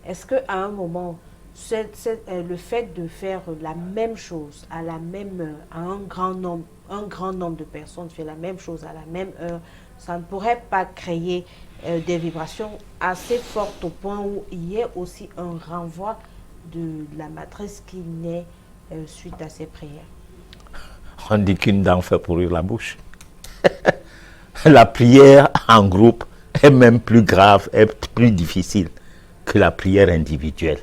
Est-ce qu'à un moment, le fait de faire la même chose à la même heure, à un grand nombre de personnes fait la même chose à la même heure, ça ne pourrait pas créer des vibrations assez fortes au point où il y ait aussi un renvoi de la matrice qui naît suite à ces prières? On dit qu'une dent fait pourrir la bouche. La prière en groupe est même plus grave, est plus difficile que la prière individuelle.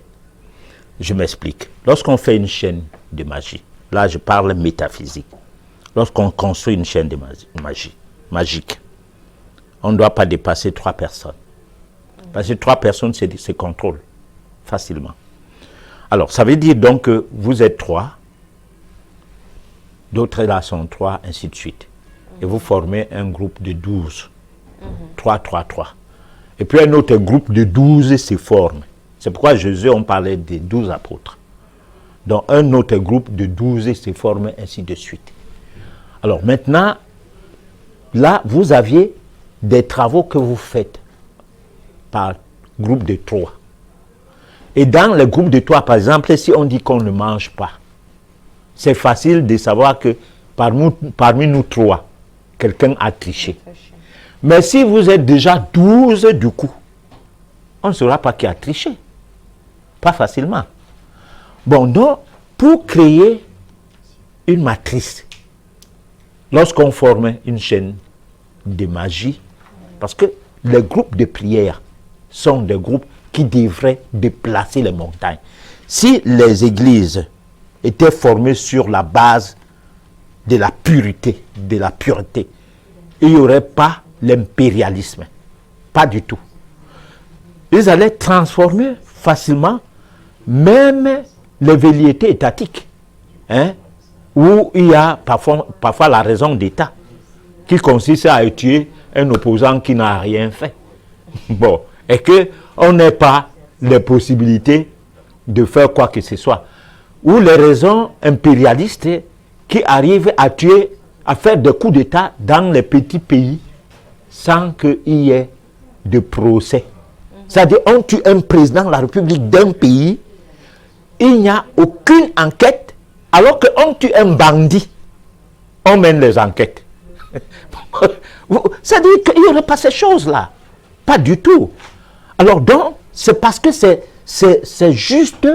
Je m'explique. Lorsqu'on fait une chaîne de magie, là je parle métaphysique, lorsqu'on construit une chaîne de magie magique, on ne doit pas dépasser 3 personnes. Parce que 3 personnes se contrôlent facilement. Alors, ça veut dire donc que vous êtes 3, d'autres là sont 3, ainsi de suite. Et vous formez un groupe de 12. 3, 3, 3. Et puis un autre groupe de 12 se forme. C'est pourquoi Jésus, on parlait des 12 apôtres. Donc un autre groupe de 12 se forme, ainsi de suite. Alors maintenant, là, vous aviez des travaux que vous faites par groupe de 3. Et dans le groupe de 3, par exemple, si on dit qu'on ne mange pas, c'est facile de savoir que parmi nous 3, quelqu'un a triché. Mais si vous êtes déjà 12 du coup, on ne saura pas qui a triché. Pas facilement. Bon, donc, pour créer une matrice, lorsqu'on forme une chaîne de magie, parce que les groupes de prière sont des groupes qui devraient déplacer les montagnes. Si les églises étaient formées sur la base de la pureté, il n'y aurait pas l'impérialisme. Pas du tout. Ils allaient transformer facilement même les velléités étatiques, hein, où il y a parfois la raison d'État, qui consiste à tuer un opposant qui n'a rien fait. Bon, et qu'on n'ait pas les possibilités de faire quoi que ce soit. Ou les raisons impérialistes qui arrivent à tuer, à faire des coups d'État dans les petits pays sans qu'il y ait de procès. C'est-à-dire, on tue un président de la République d'un pays, il n'y a aucune enquête, alors qu'on tue un bandit, on mène les enquêtes. C'est-à-dire qu'il n'y aurait pas ces choses-là. Pas du tout. Alors donc, c'est parce que c'est juste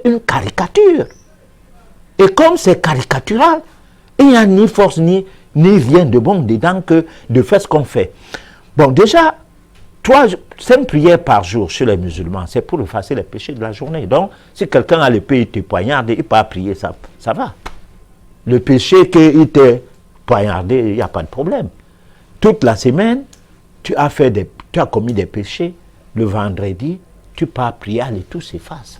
une caricature. Et comme c'est caricatural, il n'y a ni force ni rien de bon dedans que de faire ce qu'on fait. Bon, déjà, 5 prières par jour chez les musulmans, c'est pour effacer les péchés de la journée. Donc, si quelqu'un a le péché, il te poignarde, il peut prier, ça va. Le péché qu'il t'est poignardé, il n'y a pas de problème. Toute la semaine, tu as commis des péchés, le vendredi, tu pars prier, allez, tout s'efface.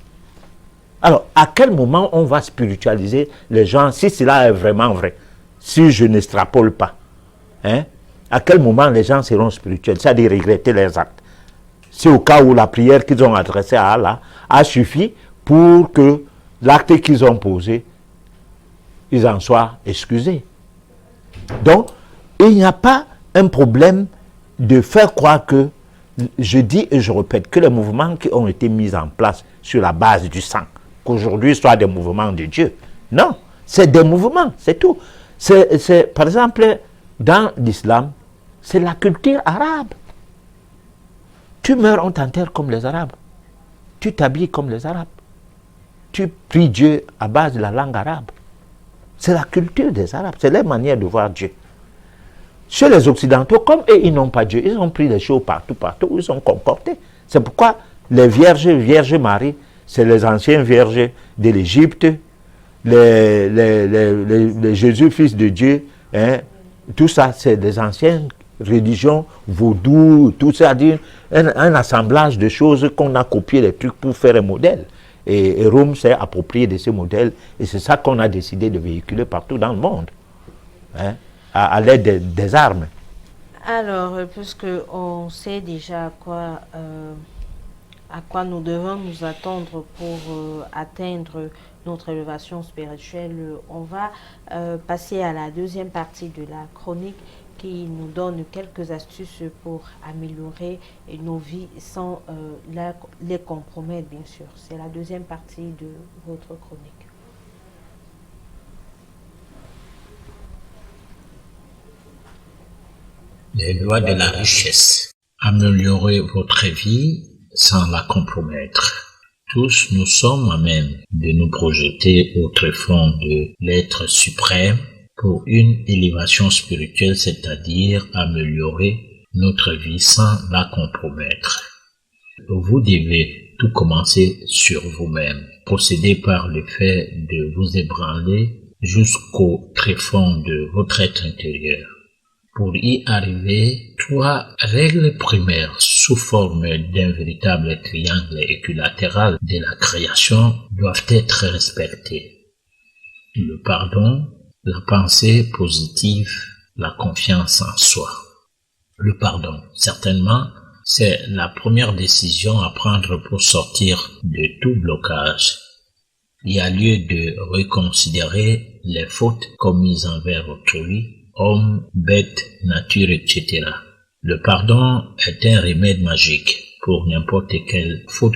Alors, à quel moment on va spiritualiser les gens, si cela est vraiment vrai, si je n'extrapole pas, hein? À quel moment les gens seront spirituels, c'est-à-dire regretter leurs actes? C'est au cas où la prière qu'ils ont adressée à Allah a suffi pour que l'acte qu'ils ont posé, ils en soient excusés. Donc, il n'y a pas un problème de faire croire que, je dis et je répète, que les mouvements qui ont été mis en place sur la base du sang, qu'aujourd'hui soient des mouvements de Dieu. Non, c'est des mouvements, c'est tout. Par exemple, dans l'islam, c'est la culture arabe. Tu meurs, on t'enterre comme les Arabes. Tu t'habilles comme les Arabes. Tu pries Dieu à base de la langue arabe. C'est la culture des Arabes, c'est leur manière de voir Dieu. Chez les Occidentaux, comme eux, ils n'ont pas Dieu, ils ont pris les choses partout, où ils sont concordés. C'est pourquoi les Vierges Marie, c'est les anciens vierges de l'Égypte, les Jésus, fils de Dieu, hein, tout ça, c'est des anciennes religions vaudou, tout ça, dire un assemblage de choses qu'on a copié les trucs pour faire un modèle. Et Rome s'est approprié de ce modèle, et c'est ça qu'on a décidé de véhiculer partout dans le monde, hein, à l'aide des armes. Alors, puisque on sait déjà à quoi nous devons nous attendre pour atteindre notre élévation spirituelle, on va passer à la deuxième partie de la chronique qui nous donne quelques astuces pour améliorer nos vies sans les compromettre, bien sûr. C'est la deuxième partie de votre chronique. Les lois de la richesse. Améliorer votre vie sans la compromettre. Tous nous sommes à même de nous projeter au tréfonds de l'être suprême pour une élévation spirituelle, c'est-à-dire améliorer notre vie sans la compromettre. Vous devez tout commencer sur vous-même. Procédez par le fait de vous ébranler jusqu'au tréfonds de votre être intérieur. Pour y arriver, 3 règles primaires sous forme d'un véritable triangle équilatéral de la création doivent être respectées. Le pardon, la pensée positive, la confiance en soi. Le pardon, certainement, c'est la première décision à prendre pour sortir de tout blocage. Il y a lieu de reconsidérer les fautes commises envers autrui, hommes, bêtes, nature, etc. Le pardon est un remède magique pour n'importe quelle faute.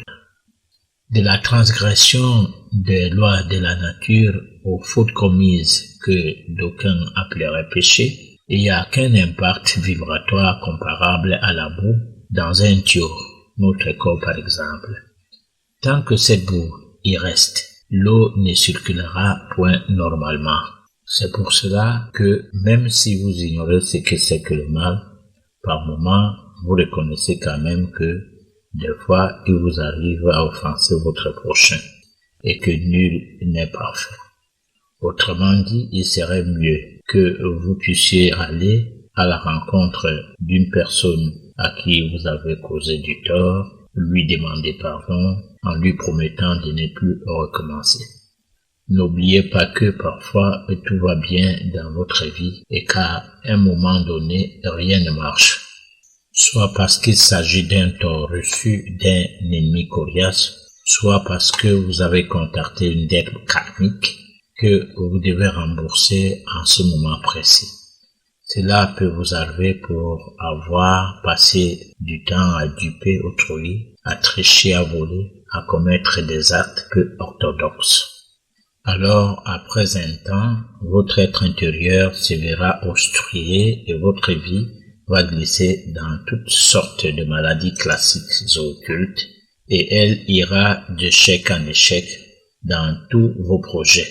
De la transgression des lois de la nature aux fautes commises que d'aucuns appelleraient péché, il n'y a qu'un impact vibratoire comparable à la boue dans un tuyau, notre corps par exemple. Tant que cette boue y reste, l'eau ne circulera point normalement. C'est pour cela que même si vous ignorez ce que c'est que le mal, par moment, vous reconnaissez quand même que des fois, il vous arrive à offenser votre prochain et que nul n'est parfait. Autrement dit, il serait mieux que vous puissiez aller à la rencontre d'une personne à qui vous avez causé du tort, lui demander pardon en lui promettant de ne plus recommencer. N'oubliez pas que parfois tout va bien dans votre vie et qu'à un moment donné, rien ne marche. Soit parce qu'il s'agit d'un tort reçu d'un ennemi coriace, soit parce que vous avez contacté une dette karmique que vous devez rembourser en ce moment précis. Cela peut vous arriver pour avoir passé du temps à duper autrui, à tricher, à voler, à commettre des actes peu orthodoxes. Alors, après un temps, votre être intérieur se verra obstrué et votre vie va glisser dans toutes sortes de maladies classiques occultes et elle ira d'échec en échec dans tous vos projets.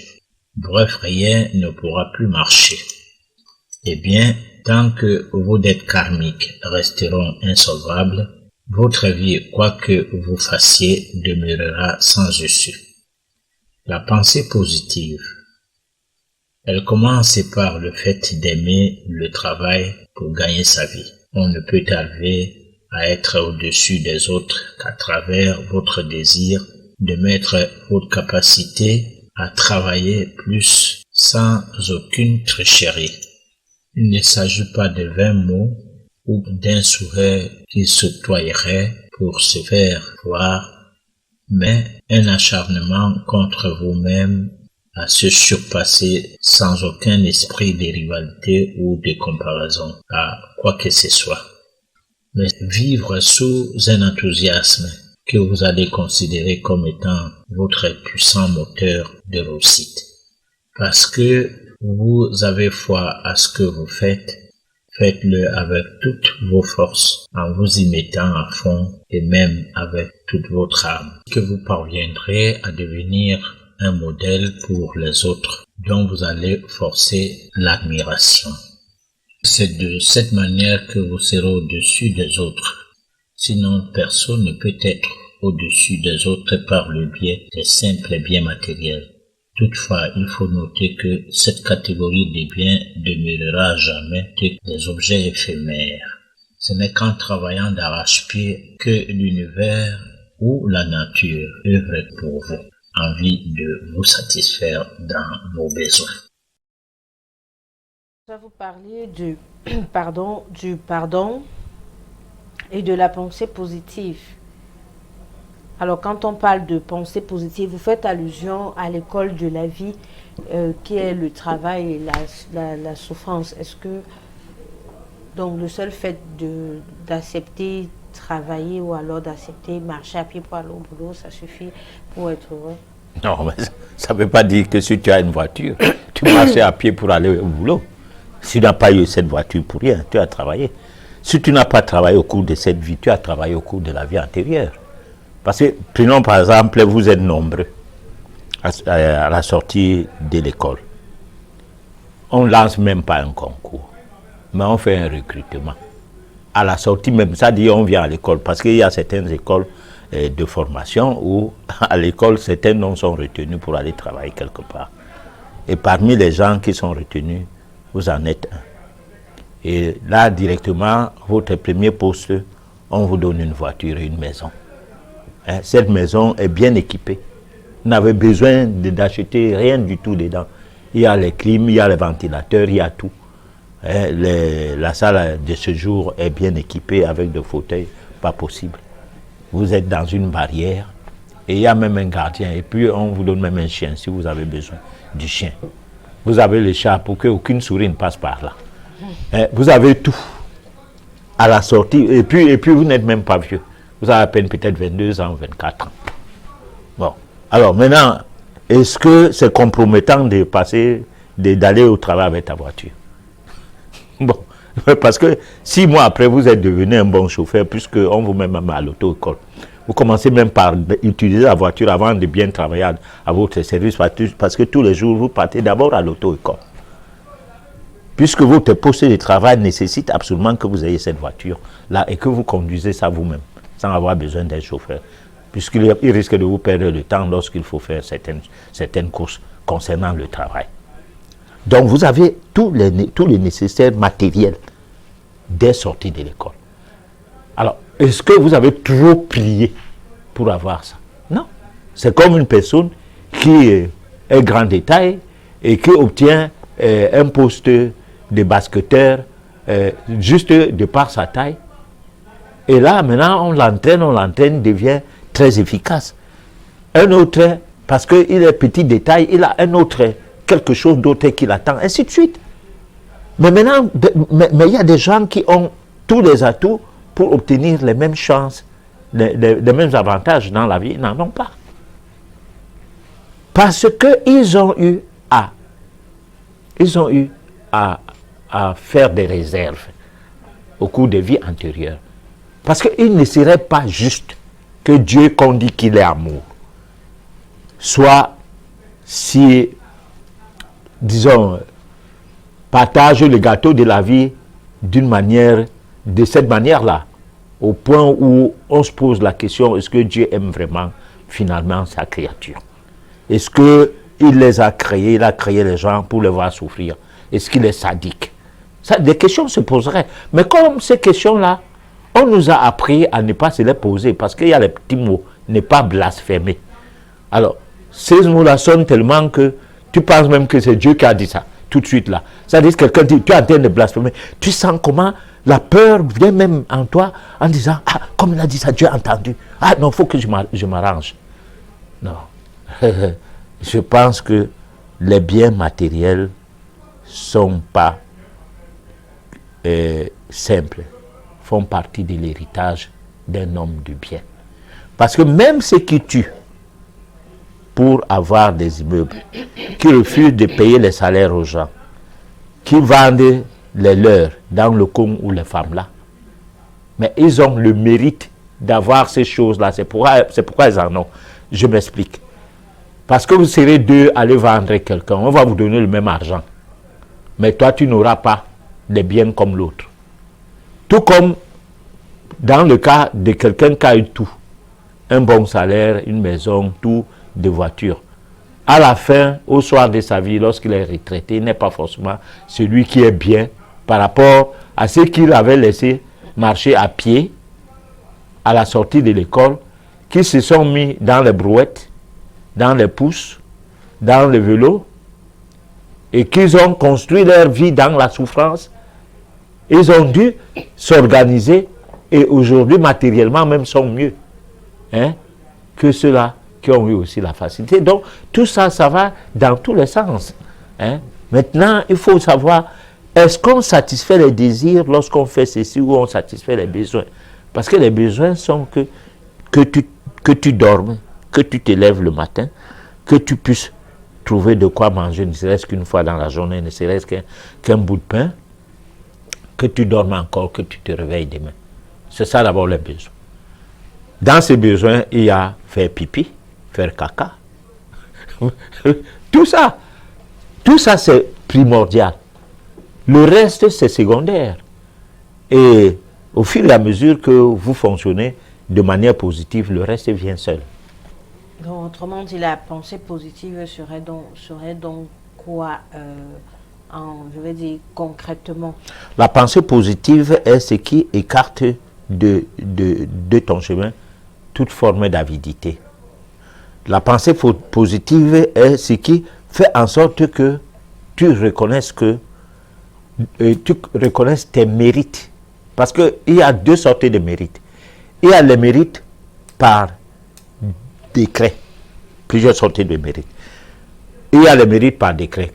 Bref, rien ne pourra plus marcher. Eh bien, tant que vos dettes karmiques resteront insolvables, votre vie, quoi que vous fassiez, demeurera sans issue. La pensée positive. Elle commence par le fait d'aimer le travail pour gagner sa vie. On ne peut arriver à être au-dessus des autres qu'à travers votre désir de mettre votre capacité à travailler plus sans aucune tricherie. Il ne s'agit pas de 20 mots ou d'un sourire qui s'octroyerait pour se faire voir, mais un acharnement contre vous-même à se surpasser sans aucun esprit de rivalité ou de comparaison à quoi que ce soit. Mais vivre sous un enthousiasme que vous allez considérer comme étant votre puissant moteur de réussite. Parce que vous avez foi à ce que vous faites, faites-le avec toutes vos forces, en vous y mettant à fond et même avec toute votre âme, que vous parviendrez à devenir un modèle pour les autres dont vous allez forcer l'admiration. C'est de cette manière que vous serez au-dessus des autres. Sinon, personne ne peut être au-dessus des autres par le biais des simples biens matériels. Toutefois, il faut noter que cette catégorie des biens demeurera jamais des objets éphémères. Ce n'est qu'en travaillant d'arrache-pied que l'univers ou la nature œuvre pour vous, en vue de vous satisfaire dans vos besoins. Vous parliez du pardon et de la pensée positive. Alors, quand on parle de pensée positive, vous faites allusion à l'école de la vie qui est le travail et la souffrance. Est-ce que, donc, le seul fait d'accepter travailler ou alors d'accepter marcher à pied pour aller au boulot, ça suffit pour être heureux? Non, mais ça ne veut pas dire que si tu as une voiture, tu marches à pied pour aller au boulot. Si tu n'as pas eu cette voiture pour rien, tu as travaillé. Si tu n'as pas travaillé au cours de cette vie, tu as travaillé au cours de la vie antérieure. Parce que, prenons par exemple, vous êtes nombreux à la sortie de l'école. On ne lance même pas un concours, mais on fait un recrutement. À la sortie même, ça dit on vient à l'école, parce qu'il y a certaines écoles de formation où, à l'école, certains noms sont retenus pour aller travailler quelque part. Et parmi les gens qui sont retenus, vous en êtes un. Et là, directement, votre premier poste, on vous donne une voiture et une maison. Cette maison est bien équipée. Vous n'avez besoin d'acheter rien du tout dedans. Il y a les clims, il y a les ventilateurs, il y a tout. La salle de séjour est bien équipée avec des fauteuils, pas possible. Vous êtes dans une barrière et il y a même un gardien et puis on vous donne même un chien si vous avez besoin du chien. Vous avez le chat pour qu'aucune souris ne passe par là. Vous avez tout à la sortie et puis vous n'êtes même pas vieux. Vous avez à peine peut-être 22 ans, 24 ans. Bon, alors maintenant, est-ce que c'est compromettant d'aller au travail avec ta voiture? Bon, parce que 6 mois après, vous êtes devenu un bon chauffeur puisqu'on vous met même à l'auto-école. Vous commencez même par utiliser la voiture avant de bien travailler à votre service parce que tous les jours, vous partez d'abord à l'auto-école. Puisque votre poste de travail nécessite absolument que vous ayez cette voiture-là et que vous conduisez ça vous-même, sans avoir besoin d'un chauffeur. Puisqu'il risque de vous perdre le temps lorsqu'il faut faire certaines courses concernant le travail. Donc vous avez tous les nécessaires matériels dès sortie de l'école. Alors, est-ce que vous avez trop plié pour avoir ça? Non. C'est comme une personne qui est grand détail et qui obtient un poste de basketteur juste de par sa taille. Et là, maintenant, on l'entraîne, devient très efficace. Un autre, parce qu'il est petit détail, il a un autre, quelque chose d'autre qui l'attend, ainsi de suite. Mais maintenant, il y a des gens qui ont tous les atouts pour obtenir les mêmes chances, les mêmes avantages dans la vie, ils n'en ont pas. Parce qu'ils ont eu à faire des réserves au cours des vies antérieures. Parce qu'il ne serait pas juste que Dieu, qu'on dit qu'il est amour, soit si, disons, partage le gâteau de la vie de cette manière-là, au point où on se pose la question, est-ce que Dieu aime vraiment, finalement, sa créature? Est-ce qu'il les a créés, il a créé les gens pour les voir souffrir? Est-ce qu'il est sadique? Ça, des questions se poseraient. Mais comme ces questions-là, on nous a appris à ne pas se les poser, parce qu'il y a les petits mots, ne pas blasphémer. Alors, ces mots-là sonnent tellement que tu penses même que c'est Dieu qui a dit ça, tout de suite là. Ça dit que quelqu'un dit, tu es en train de blasphémer. Tu sens comment la peur vient même en toi en disant, ah, comme il a dit ça, Dieu a entendu. Ah non, il faut que je m'arrange. Non. Je pense que les biens matériels ne sont pas simples, font partie de l'héritage d'un homme du bien. Parce que même ceux qui tuent pour avoir des immeubles, qui refusent de payer les salaires aux gens, qui vendent les leurs dans le con ou les femmes là, mais ils ont le mérite d'avoir ces choses-là. C'est pourquoi ils en ont. Je m'explique. Parce que vous serez deux à aller vendre quelqu'un, on va vous donner le même argent. Mais toi, tu n'auras pas des biens comme l'autre. Tout comme dans le cas de quelqu'un qui a eu tout. Un bon salaire, une maison, tout, des voitures. À la fin, au soir de sa vie, lorsqu'il est retraité, il n'est pas forcément celui qui est bien par rapport à ceux qu'il avait laissé marcher à pied à la sortie de l'école, qui se sont mis dans les brouettes, dans les pousses, dans le vélo, et qu'ils ont construit leur vie dans la souffrance. Ils ont dû s'organiser et aujourd'hui, matériellement, même sont mieux que ceux-là qui ont eu aussi la facilité. Donc, tout ça, ça va dans tous les sens. Maintenant, il faut savoir, est-ce qu'on satisfait les désirs lorsqu'on fait ceci ou on satisfait les besoins? Parce que les besoins sont que tu dormes, que tu te lèves le matin, que tu puisses trouver de quoi manger, ne serait-ce qu'une fois dans la journée, ne serait-ce qu'un bout de pain, que tu dormes encore, que tu te réveilles demain. C'est ça d'abord les besoins. Dans ces besoins, il y a faire pipi, faire caca. Tout ça c'est primordial. Le reste, c'est secondaire. Et au fur et à mesure que vous fonctionnez de manière positive, le reste vient seul. Donc, autrement dit, la pensée positive serait donc quoi, je vais dire concrètement? La pensée positive est ce qui écarte de ton chemin toute forme d'avidité. La pensée positive est ce qui fait en sorte que tu reconnaisses que tu reconnaisses tes mérites. Parce qu'il y a deux sortes de mérites. Il y a les mérites par décret. Plusieurs sortes de mérites. Il y a les mérites par décret.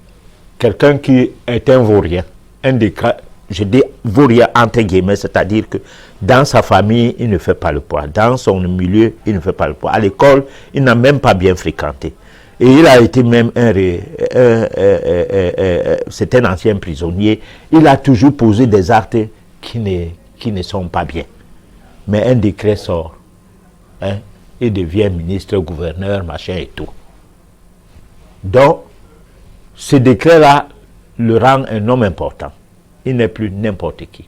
Quelqu'un qui est un vaurien, un décret, je dis vaurien entre guillemets, c'est-à-dire que dans sa famille, il ne fait pas le poids. Dans son milieu, il ne fait pas le poids. À l'école, il n'a même pas bien fréquenté. Et il a été même c'est un ancien prisonnier. Il a toujours posé des actes qui ne sont pas bien. Mais un décret sort. Hein, il devient ministre, gouverneur, machin et tout. Donc, ce décret-là le rend un homme important. Il n'est plus n'importe qui.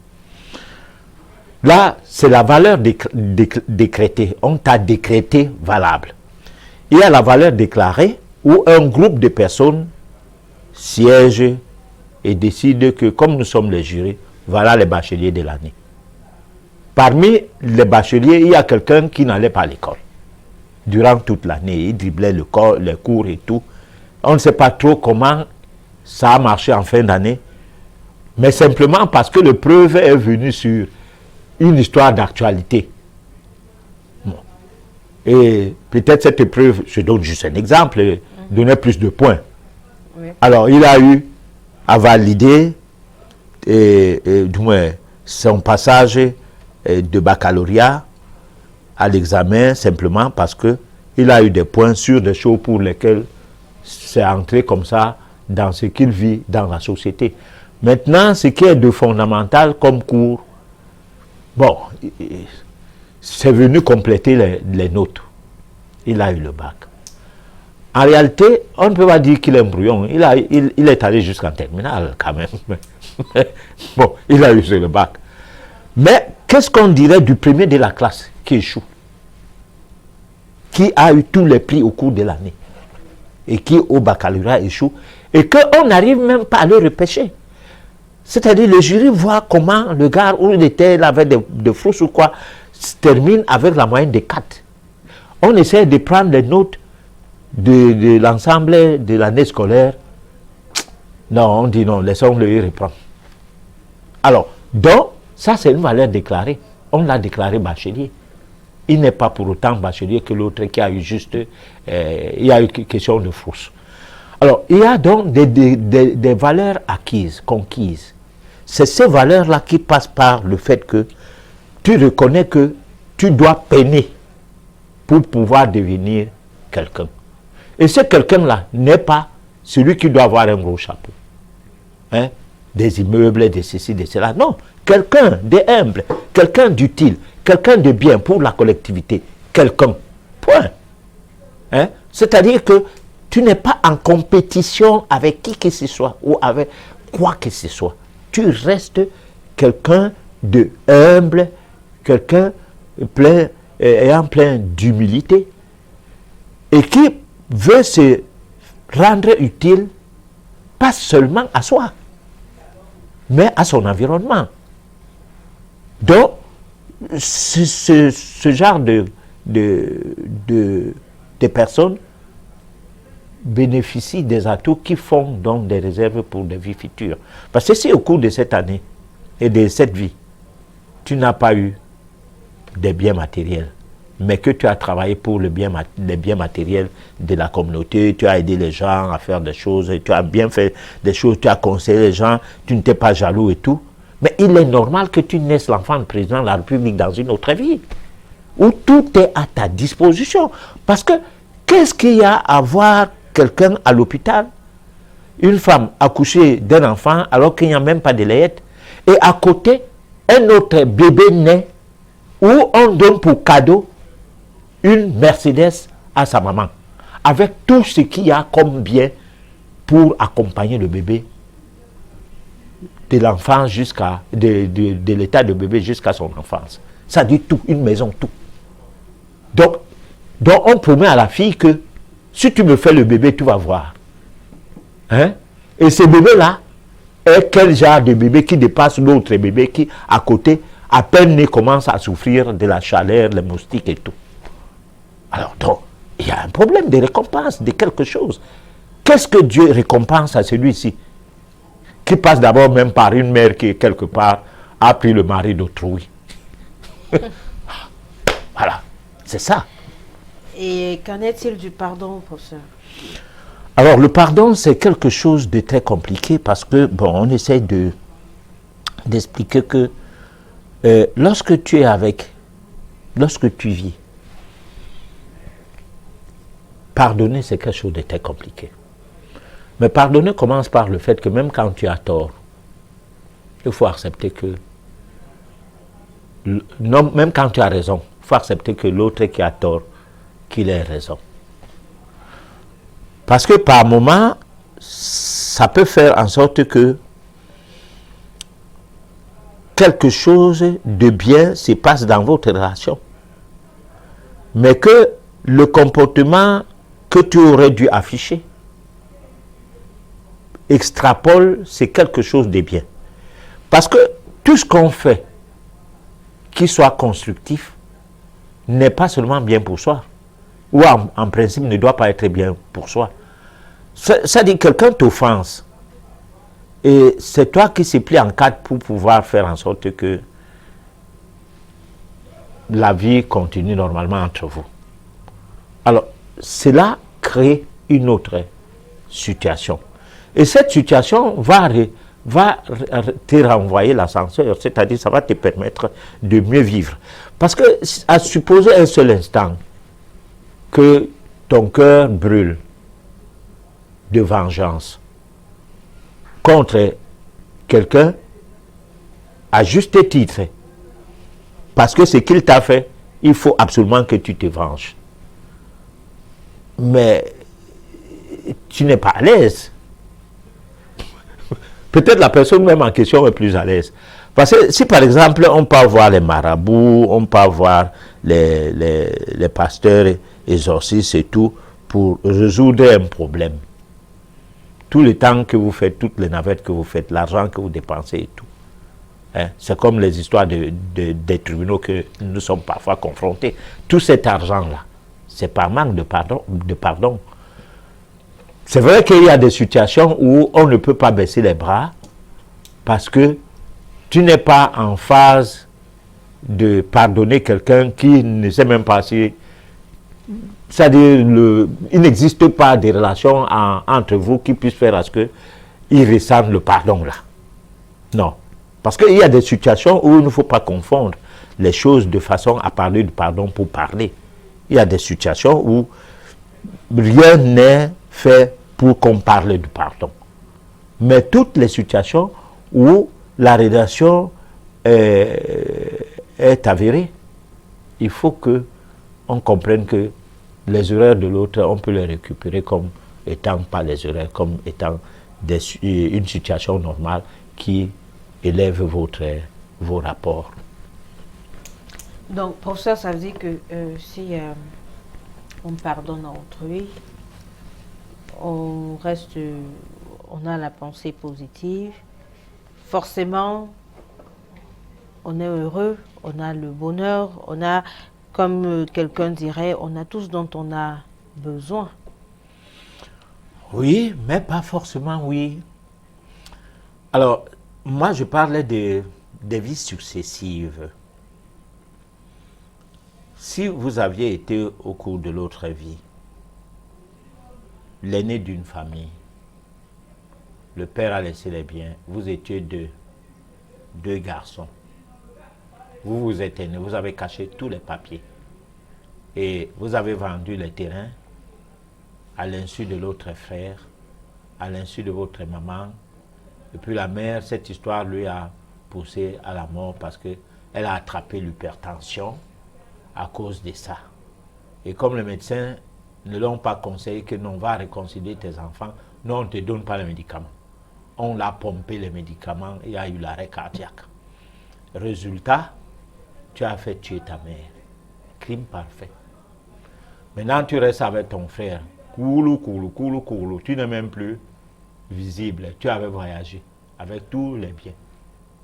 Là, c'est la valeur décrétée. On t'a décrété valable. Il y a la valeur déclarée où un groupe de personnes siège et décide que, comme nous sommes les jurés, voilà les bacheliers de l'année. Parmi les bacheliers, il y a quelqu'un qui n'allait pas à l'école. Durant toute l'année, il driblait les cours et tout. On ne sait pas trop comment ça a marché en fin d'année, mais simplement parce que le preuve est venu sur une histoire d'actualité. Bon. Et peut-être cette épreuve, je donne juste un exemple, donnait plus de points. Oui. Alors, il a eu à valider du moins son passage de baccalauréat à l'examen simplement parce qu'il a eu des points sur des choses pour lesquelles c'est entré comme ça dans ce qu'il vit dans la société. Maintenant, ce qui est de fondamental comme cours, bon, c'est venu compléter les notes. Il a eu le bac. En réalité, on ne peut pas dire qu'il est un brouillon. Il est allé jusqu'en terminale quand même. Bon, il a eu le bac. Mais qu'est-ce qu'on dirait du premier de la classe qui échoue? Qui a eu tous les prix au cours de l'année et qui au baccalauréat échoue et qu'on n'arrive même pas à le repêcher. C'est-à-dire le jury voit comment le gars où il était, il avait des frousses ou quoi, se termine avec la moyenne de 4. On essaie de prendre les notes de l'ensemble de l'année scolaire. Non, on dit non, laissons-le y reprendre. Alors, donc, ça c'est une valeur déclarée. On l'a déclaré bachelier. Il n'est pas pour autant bachelier que l'autre qui a eu juste, il y a eu question de frousse. Alors, il y a donc des valeurs acquises, conquises. C'est ces valeurs-là qui passent par le fait que tu reconnais que tu dois peiner pour pouvoir devenir quelqu'un. Et ce quelqu'un-là n'est pas celui qui doit avoir un gros chapeau. Hein? Des immeubles, de ceci, de cela. Non, quelqu'un d'humble, quelqu'un d'utile, quelqu'un de bien pour la collectivité. Quelqu'un. Point. Hein? C'est-à-dire que tu n'es pas en compétition avec qui que ce soit ou avec quoi que ce soit. Tu restes quelqu'un de humble, quelqu'un ayant plein d'humilité et qui veut se rendre utile pas seulement à soi, mais à son environnement. Donc, ce genre de personnes bénéficient des atouts qui font donc des réserves pour des vies futures. Parce que si au cours de cette année et de cette vie, tu n'as pas eu des biens matériels, mais que tu as travaillé pour les biens matériels de la communauté, tu as aidé les gens à faire des choses, tu as bien fait des choses, tu as conseillé les gens, tu ne t'es pas jaloux et tout, mais il est normal que tu naisses l'enfant du président de la République dans une autre vie, où tout est à ta disposition. Parce que, qu'est-ce qu'il y a à voir quelqu'un à l'hôpital, une femme accouchée d'un enfant alors qu'il n'y a même pas de layette, et à côté, un autre bébé né, où on donne pour cadeau une Mercedes à sa maman, avec tout ce qu'il y a comme bien pour accompagner le bébé, de l'enfant jusqu'à, de l'état de bébé jusqu'à son enfance. Ça dit tout, une maison, tout. Donc on promet à la fille que si tu me fais le bébé, tu vas voir. Hein? Et ce bébé-là est quel genre de bébé qui dépasse l'autre bébé qui, à côté, à peine né, commence à souffrir de la chaleur, les moustiques et tout. Alors donc, il y a un problème de récompense, de quelque chose. Qu'est-ce que Dieu récompense à celui-ci? qui passe d'abord même par une mère qui, quelque part, a pris le mari d'autrui. Voilà, c'est ça. Et qu'en est-il du pardon, professeur? Alors, le pardon, c'est quelque chose de très compliqué parce que, bon, on essaie d'expliquer que lorsque tu vis, pardonner, c'est quelque chose de très compliqué. Mais pardonner commence par le fait que même quand tu as tort, il faut accepter que, non, même quand tu as raison, il faut accepter que l'autre qui a tort, qu'il ait raison. Parce que par moment, ça peut faire en sorte que quelque chose de bien se passe dans votre relation. Mais que le comportement que tu aurais dû afficher extrapole, c'est quelque chose de bien. Parce que tout ce qu'on fait qui soit constructif n'est pas seulement bien pour soi, ou en principe ne doit pas être bien pour soi. Ça dit que quelqu'un t'offense et c'est toi qui se plie en quatre pour pouvoir faire en sorte que la vie continue normalement entre vous. Alors, cela crée une autre situation. Et cette situation va te renvoyer l'ascenseur, c'est-à-dire ça va te permettre de mieux vivre. Parce que, à supposer un seul instant que ton cœur brûle de vengeance contre quelqu'un, à juste titre, parce que ce qu'il t'a fait, il faut absolument que tu te venges. Mais tu n'es pas à l'aise. Peut-être la personne même en question est plus à l'aise. Parce que si par exemple on peut voir les marabouts, on peut voir les pasteurs exorcistes et tout pour résoudre un problème. Tout le temps que vous faites, toutes les navettes que vous faites, l'argent que vous dépensez et tout. Hein? C'est comme les histoires des tribunaux que nous sommes parfois confrontés. Tout cet argent-là, c'est par manque de pardon. C'est vrai qu'il y a des situations où on ne peut pas baisser les bras parce que tu n'es pas en phase de pardonner quelqu'un qui ne sait même pas si... C'est-à-dire, il n'existe pas de relation entre vous qui puisse faire à ce qu'il ressente le pardon là. Non. Parce qu'il y a des situations où il ne faut pas confondre les choses de façon à parler de pardon pour parler. Il y a des situations où rien n'est fait pour qu'on parle de pardon. Mais toutes les situations où la relation est avérée, il faut qu'on comprenne que les erreurs de l'autre, on peut les récupérer comme étant pas les erreurs, comme étant une situation normale qui élève vos rapports. Donc, professeur, ça veut dire que si on pardonne à autrui, on a la pensée positive, forcément, on est heureux, on a le bonheur, on a, comme quelqu'un dirait, on a tout ce dont on a besoin. Oui, mais pas forcément oui. Alors, moi je parlais des vies successives. Si vous aviez été au cours de l'autre vie l'aîné d'une famille, le père a laissé les biens, vous étiez deux garçons. Vous vous êtes aîné, vous avez caché tous les papiers. Et vous avez vendu les terrains à l'insu de l'autre frère, à l'insu de votre maman. Et puis la mère, cette histoire lui a poussé à la mort parce qu'elle a attrapé l'hypertension à cause de ça. Et comme les médecins ne l'ont pas conseillé que non, va réconcilier tes enfants, non, on ne te donne pas les médicaments. On l'a pompé les médicaments et il y a eu l'arrêt cardiaque. Résultat, tu as fait tuer ta mère. Crime parfait. Maintenant, tu restes avec ton frère. Koulou, koulou, koulou, koulou. Tu n'es même plus visible. Tu avais voyagé avec tous les biens.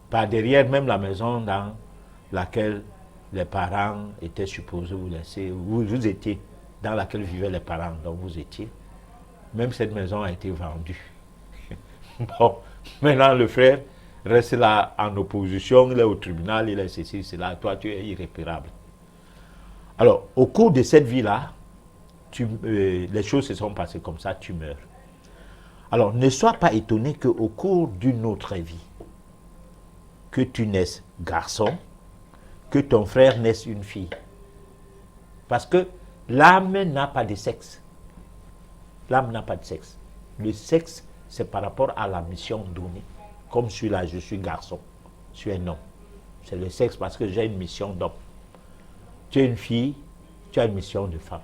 Par derrière, même la maison dans laquelle les parents étaient supposés vous laisser, vous étiez, dans laquelle vivaient les parents, donc vous étiez. Même cette maison a été vendue. Bon, Maintenant, le frère reste là en opposition, il est au tribunal, il est ceci, cela. Toi, tu es irréparable. Alors, au cours de cette vie-là, les choses se sont passées comme ça, tu meurs. Alors, ne sois pas étonné qu'au cours d'une autre vie, que tu naisses garçon, que ton frère naisse une fille. Parce que l'âme n'a pas de sexe. L'âme n'a pas de sexe. Le sexe, c'est par rapport à la mission donnée. Comme celui-là, je suis garçon, je suis un homme. C'est le sexe parce que j'ai une mission d'homme. Tu es une fille, tu as une mission de femme.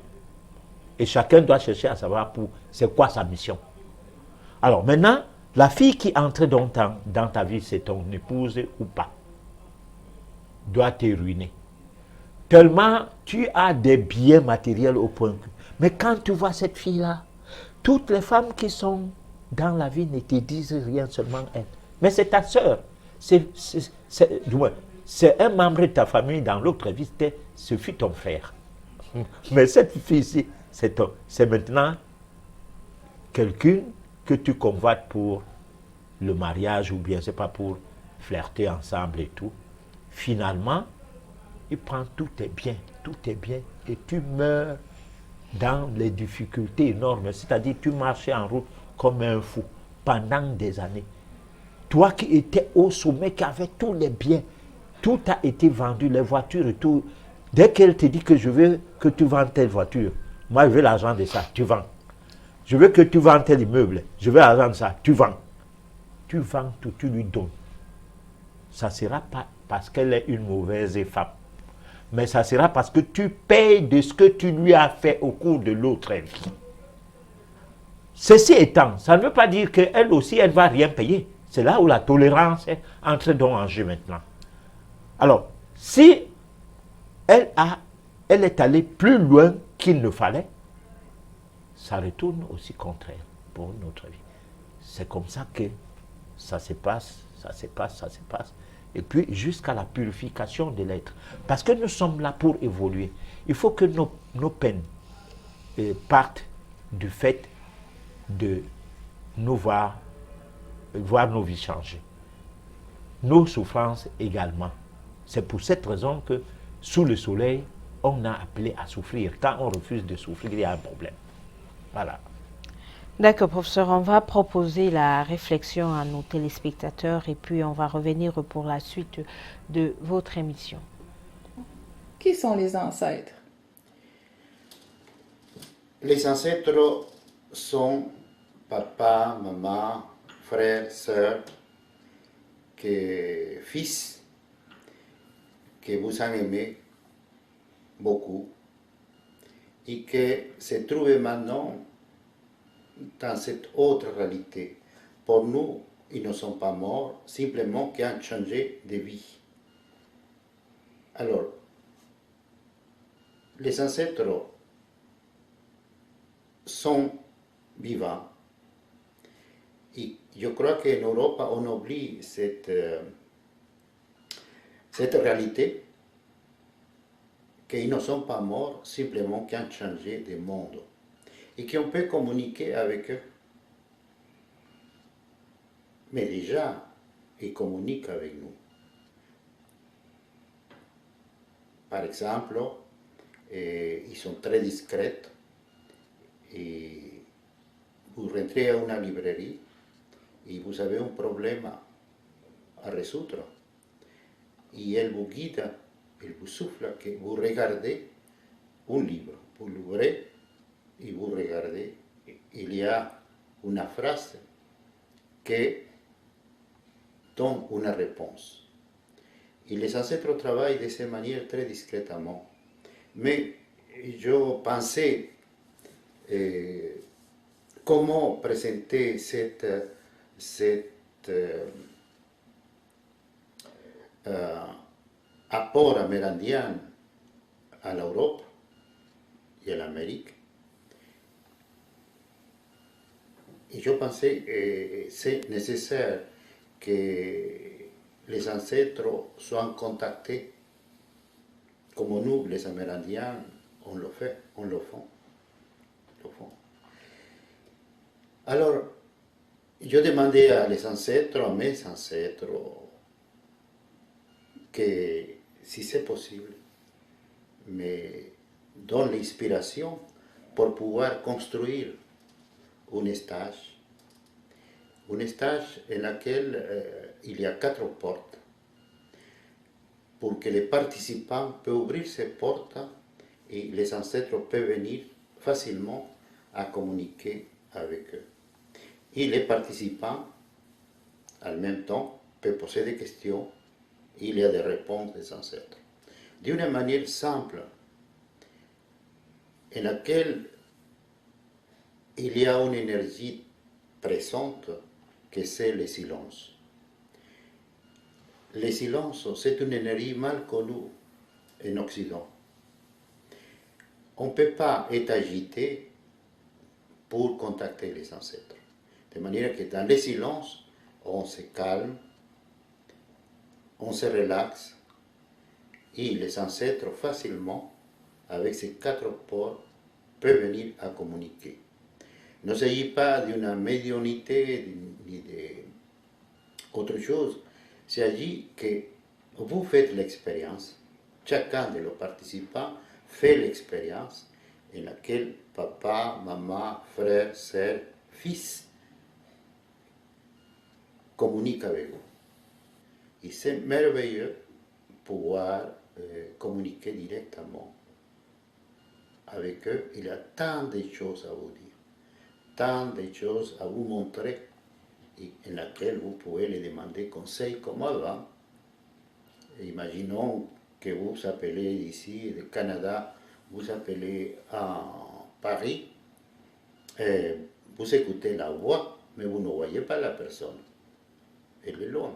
Et chacun doit chercher à savoir c'est quoi sa mission. Alors maintenant, la fille qui entre dans ta vie, c'est ton épouse ou pas, doit te ruiner. Tellement tu as des biens matériels au point que... Mais quand tu vois cette fille-là, toutes les femmes qui sont dans la vie ne te disent rien, seulement elle. Mais c'est ta soeur. C'est un membre de ta famille dans l'autre vie, ce fut ton frère. Mais cette fille-ci, c'est maintenant quelqu'un que tu convoites pour le mariage ou bien c'est pas pour flirter ensemble et tout. Finalement, il prend tous tes biens et tu meurs dans les difficultés énormes. C'est-à-dire tu marchais en route comme un fou pendant des années. Toi qui étais au sommet, qui avais tous les biens, tout a été vendu, les voitures et tout. Dès qu'elle te dit que je veux que tu vendes telle voiture, moi je veux l'argent de ça, tu vends. Je veux que tu vendes tel immeuble, je veux l'argent de ça, tu vends. Tu vends tout, tu lui donnes. Ça ne sera pas parce qu'elle est une mauvaise femme, mais ça sera parce que tu payes de ce que tu lui as fait au cours de l'autre vie. Ceci étant, ça ne veut pas dire qu'elle aussi, elle ne va rien payer. C'est là où la tolérance entre donc en jeu maintenant. Alors, si elle est allée plus loin qu'il ne fallait, ça retourne aussi contre elle pour notre vie. C'est comme ça que ça se passe. Et puis jusqu'à la purification de l'être. Parce que nous sommes là pour évoluer. Il faut que nos peines partent du fait de nous voir nos vies changer. Nos souffrances également. C'est pour cette raison que sous le soleil, on a appelé à souffrir. Quand on refuse de souffrir, il y a un problème. Voilà. D'accord, professeur, on va proposer la réflexion à nos téléspectateurs et puis on va revenir pour la suite de votre émission. Qui sont les ancêtres? Les ancêtres sont papa, maman, frère, sœur, fils, que vous en aimez beaucoup et que se trouvent maintenant dans cette autre réalité. Pour nous, ils ne sont pas morts, simplement qu'ils ont changé de vie. Alors, les ancêtres sont vivants. Et je crois qu'en Europe, on oublie cette réalité, qu'ils ne sont pas morts, simplement qu'ils ont changé de monde. Et qu'on peut communiquer avec eux. Mais déjà, ils communiquent avec nous. Par exemple, ils sont très discrets. Et vous rentrez à une librairie et vous avez un problème à résoudre. Et elle vous guide, elle vous souffle que vous regardez un livre. Vous l'ouvrez et vous regardez. Il y a une phrase qui donne une réponse. Et les ancêtres travaillent de cette manière très discrètement. Mais je pensais comment présenter cet apport amérindien à l'Europe et à l'Amérique. Et je pensais que c'est nécessaire que les ancêtres soient contactés comme nous, les Amérindiens, on le fait, on le font. Alors, je demandais à les ancêtres, à mes ancêtres, que si c'est possible, me donnent l'inspiration pour pouvoir construire un stage en lequel il y a 4 portes pour que les participants puissent ouvrir ces portes et les ancêtres peuvent venir facilement à communiquer avec eux. Et les participants, en même temps, peuvent poser des questions. Il y a des réponses des ancêtres. D'une manière simple, en laquelle il y a une énergie présente que c'est le silence. Le silence, c'est une énergie mal connue en Occident. On ne peut pas être agité pour contacter les ancêtres. De manière que dans le silence, on se calme, on se relaxe, et les ancêtres facilement, avec ces 4 ports, peuvent venir à communiquer. Il ne s'agit pas d'une médiumnité ni d'autre chose. Il s'agit que vous faites l'expérience, chacun de nos participants fait l'expérience en laquelle papa, maman, frère, sœur, fils communiquent avec vous. Et c'est merveilleux pouvoir communiquer directement avec eux. Il y a tant de choses à vous dire, tant de choses à vous montrer, et en laquelle vous pouvez les demander conseil comme avant. Imaginons que vous appelez ici, du Canada, vous appelez à Paris, vous écoutez la voix, mais vous ne voyez pas la personne. Elle est loin.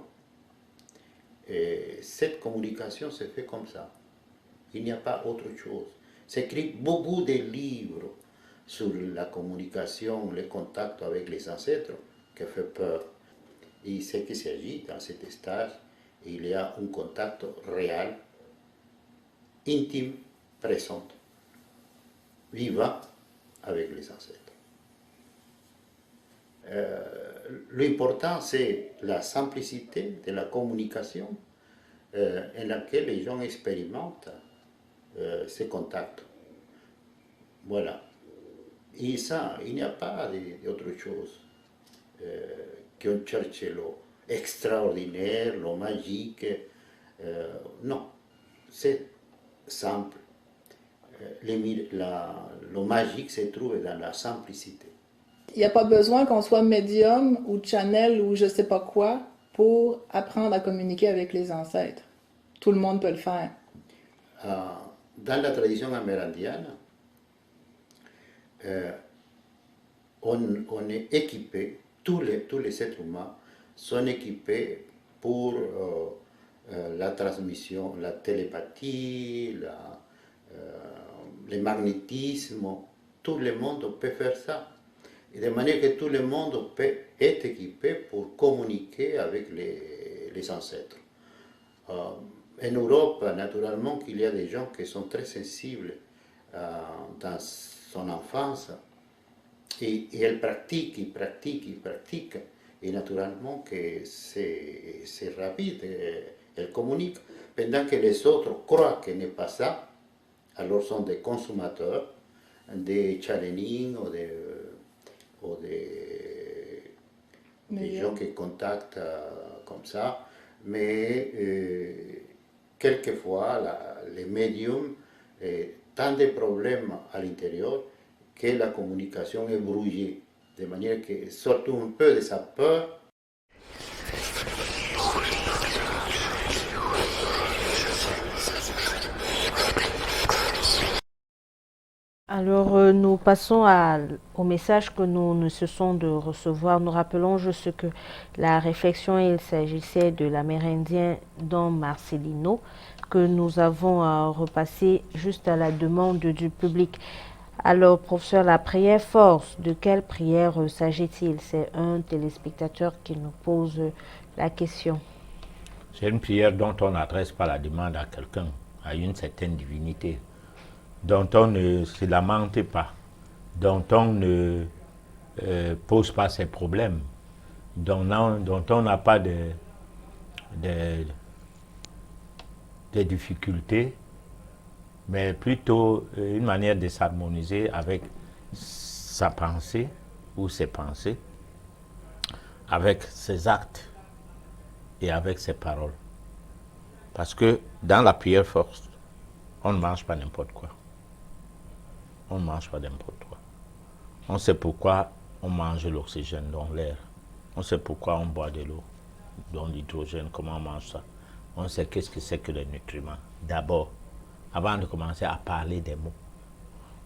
Et cette communication se fait comme ça. Il n'y a pas autre chose. S'écrit beaucoup de livres sur la communication, le contact avec les ancêtres, qui fait peur. Et ce qui s'agit dans cet stage, il y a un contact réel, intime, présent, vivant avec les ancêtres. L'important, c'est la simplicité de la communication en laquelle les gens expérimentent ces contacts. Voilà. Et ça, il n'y a pas d'autre chose qu'on cherche l'extraordinaire, le magique. Non, c'est simple. Le magique se trouve dans la simplicité. Il n'y a pas besoin qu'on soit médium ou channel ou je sais pas quoi pour apprendre à communiquer avec les ancêtres. Tout le monde peut le faire. Dans la tradition amérindienne, on est équipé, tous les êtres humains sont équipés pour la transmission, la télépathie, le magnétisme. Tout le monde peut faire ça. Et de manière que tout le monde peut être équipé pour communiquer avec les ancêtres. En Europe, naturellement, il y a des gens qui sont très sensibles dans son enfance et elles pratiquent. Et naturellement que c'est rapide, elles communiquent. Pendant que les autres croient que n'est pas ça, alors sont des consommateurs, des channeling ou des gens qui contactent comme ça. Mais quelquefois, les médiums ont tant de problèmes à l'intérieur que la communication est brouillée, de manière que sortent un peu de sa peur. Alors, nous passons au message que nous cessons de recevoir. Nous rappelons juste que la réflexion, il s'agissait de l'Amérindien Don Marcelino, que nous avons repassé juste à la demande du public. Alors, professeur, la prière force, de quelle prière s'agit-il? C'est un téléspectateur qui nous pose la question. C'est une prière dont on n'adresse pas la demande à quelqu'un, à une certaine divinité, dont on ne se lamente pas, dont on ne pose pas ses problèmes, dont on n'a pas de difficultés, mais plutôt une manière de s'harmoniser avec sa pensée ou ses pensées, avec ses actes et avec ses paroles. Parce que dans la prière forte, on ne mange pas n'importe quoi. On ne mange pas n'importe quoi. On sait pourquoi on mange l'oxygène dans l'air. On sait pourquoi on boit de l'eau, dans l'hydrogène, comment on mange ça. On sait qu'est-ce que c'est que les nutriments. D'abord, avant de commencer à parler des mots.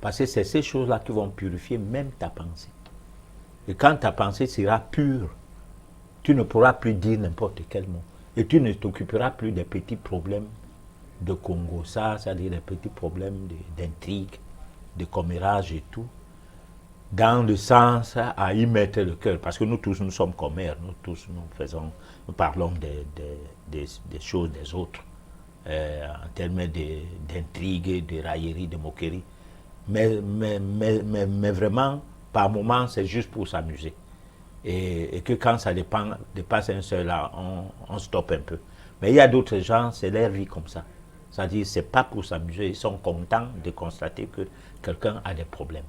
Parce que c'est ces choses-là qui vont purifier même ta pensée. Et quand ta pensée sera pure, tu ne pourras plus dire n'importe quel mot. Et tu ne t'occuperas plus des petits problèmes de Congo, c'est-à-dire des petits problèmes d'intrigue, de commérage et tout, dans le sens à y mettre le cœur. Parce que nous tous, nous sommes commères, nous tous, nous parlons des choses des autres, en termes d'intrigue, de raillerie, de moquerie. Mais vraiment, par moments, c'est juste pour s'amuser. Et que quand ça dépasse un seul là, on stoppe un peu. Mais il y a d'autres gens, c'est leur vie comme ça. C'est-à-dire, c'est pas pour s'amuser, ils sont contents de constater que quelqu'un a des problèmes.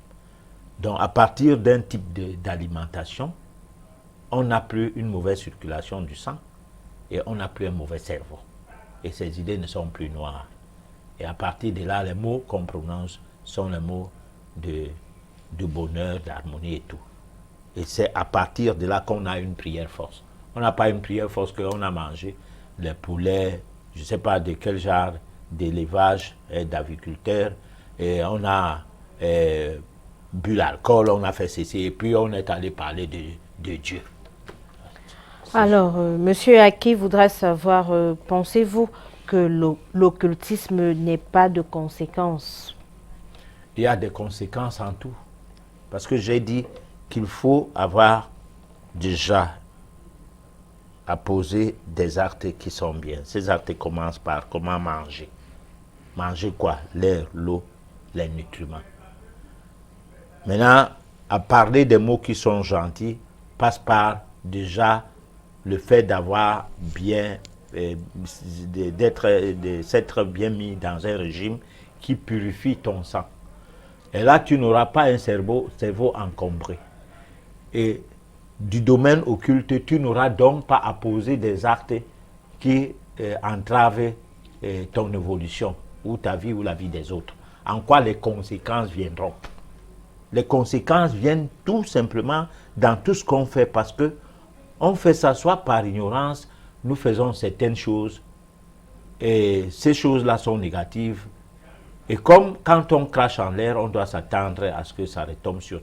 Donc, à partir d'un type d'alimentation, on n'a plus une mauvaise circulation du sang et on n'a plus un mauvais cerveau. Et ces idées ne sont plus noires. Et à partir de là, les mots qu'on prononce sont les mots de bonheur, d'harmonie et tout. Et c'est à partir de là qu'on a une prière force. On n'a pas une prière force qu'on a mangé les poulets, je ne sais pas de quel genre d'élevage d'agriculteurs, et on a bu l'alcool, on a fait ceci, et puis on est allé parler de Dieu. Alors, Monsieur Aki voudrait savoir, pensez-vous que l'occultisme n'ait pas de conséquences? Il y a des conséquences en tout. Parce que j'ai dit qu'il faut avoir déjà à poser des actes qui sont bien. Ces actes commencent par comment manger. Manger quoi? L'air, l'eau, les nutriments. Maintenant, à parler des mots qui sont gentils, passe par déjà le fait d'avoir bien, s'être bien mis dans un régime qui purifie ton sang. Et là, tu n'auras pas un cerveau encombré. Et du domaine occulte, tu n'auras donc pas à poser des actes qui entravent ton évolution, ou ta vie, ou la vie des autres. En quoi les conséquences viendront? Les conséquences viennent tout simplement dans tout ce qu'on fait, parce que on fait ça soit par ignorance, nous faisons certaines choses, et ces choses-là sont négatives. Et comme quand on crache en l'air, on doit s'attendre à ce que ça retombe sur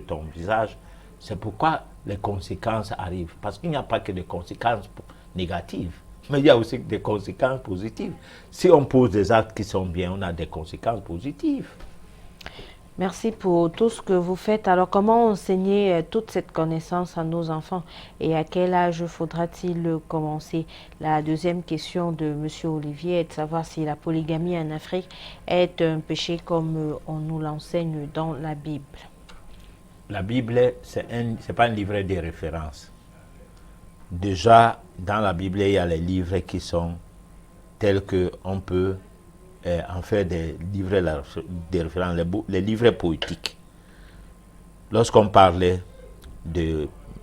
ton visage. C'est pourquoi les conséquences arrivent. Parce qu'il n'y a pas que des conséquences négatives, mais il y a aussi des conséquences positives. Si on pose des actes qui sont bien, on a des conséquences positives. Merci pour tout ce que vous faites. Alors, comment enseigner toute cette connaissance à nos enfants et à quel âge faudra-t-il commencer? La deuxième question de M. Olivier est de savoir si la polygamie en Afrique est un péché comme on nous l'enseigne dans la Bible. La Bible, c'est pas un livret de référence. Déjà, dans la Bible, il y a les livres qui sont tels qu'on peut en faire des livres de référence, les livres poétiques. Lorsqu'on parlait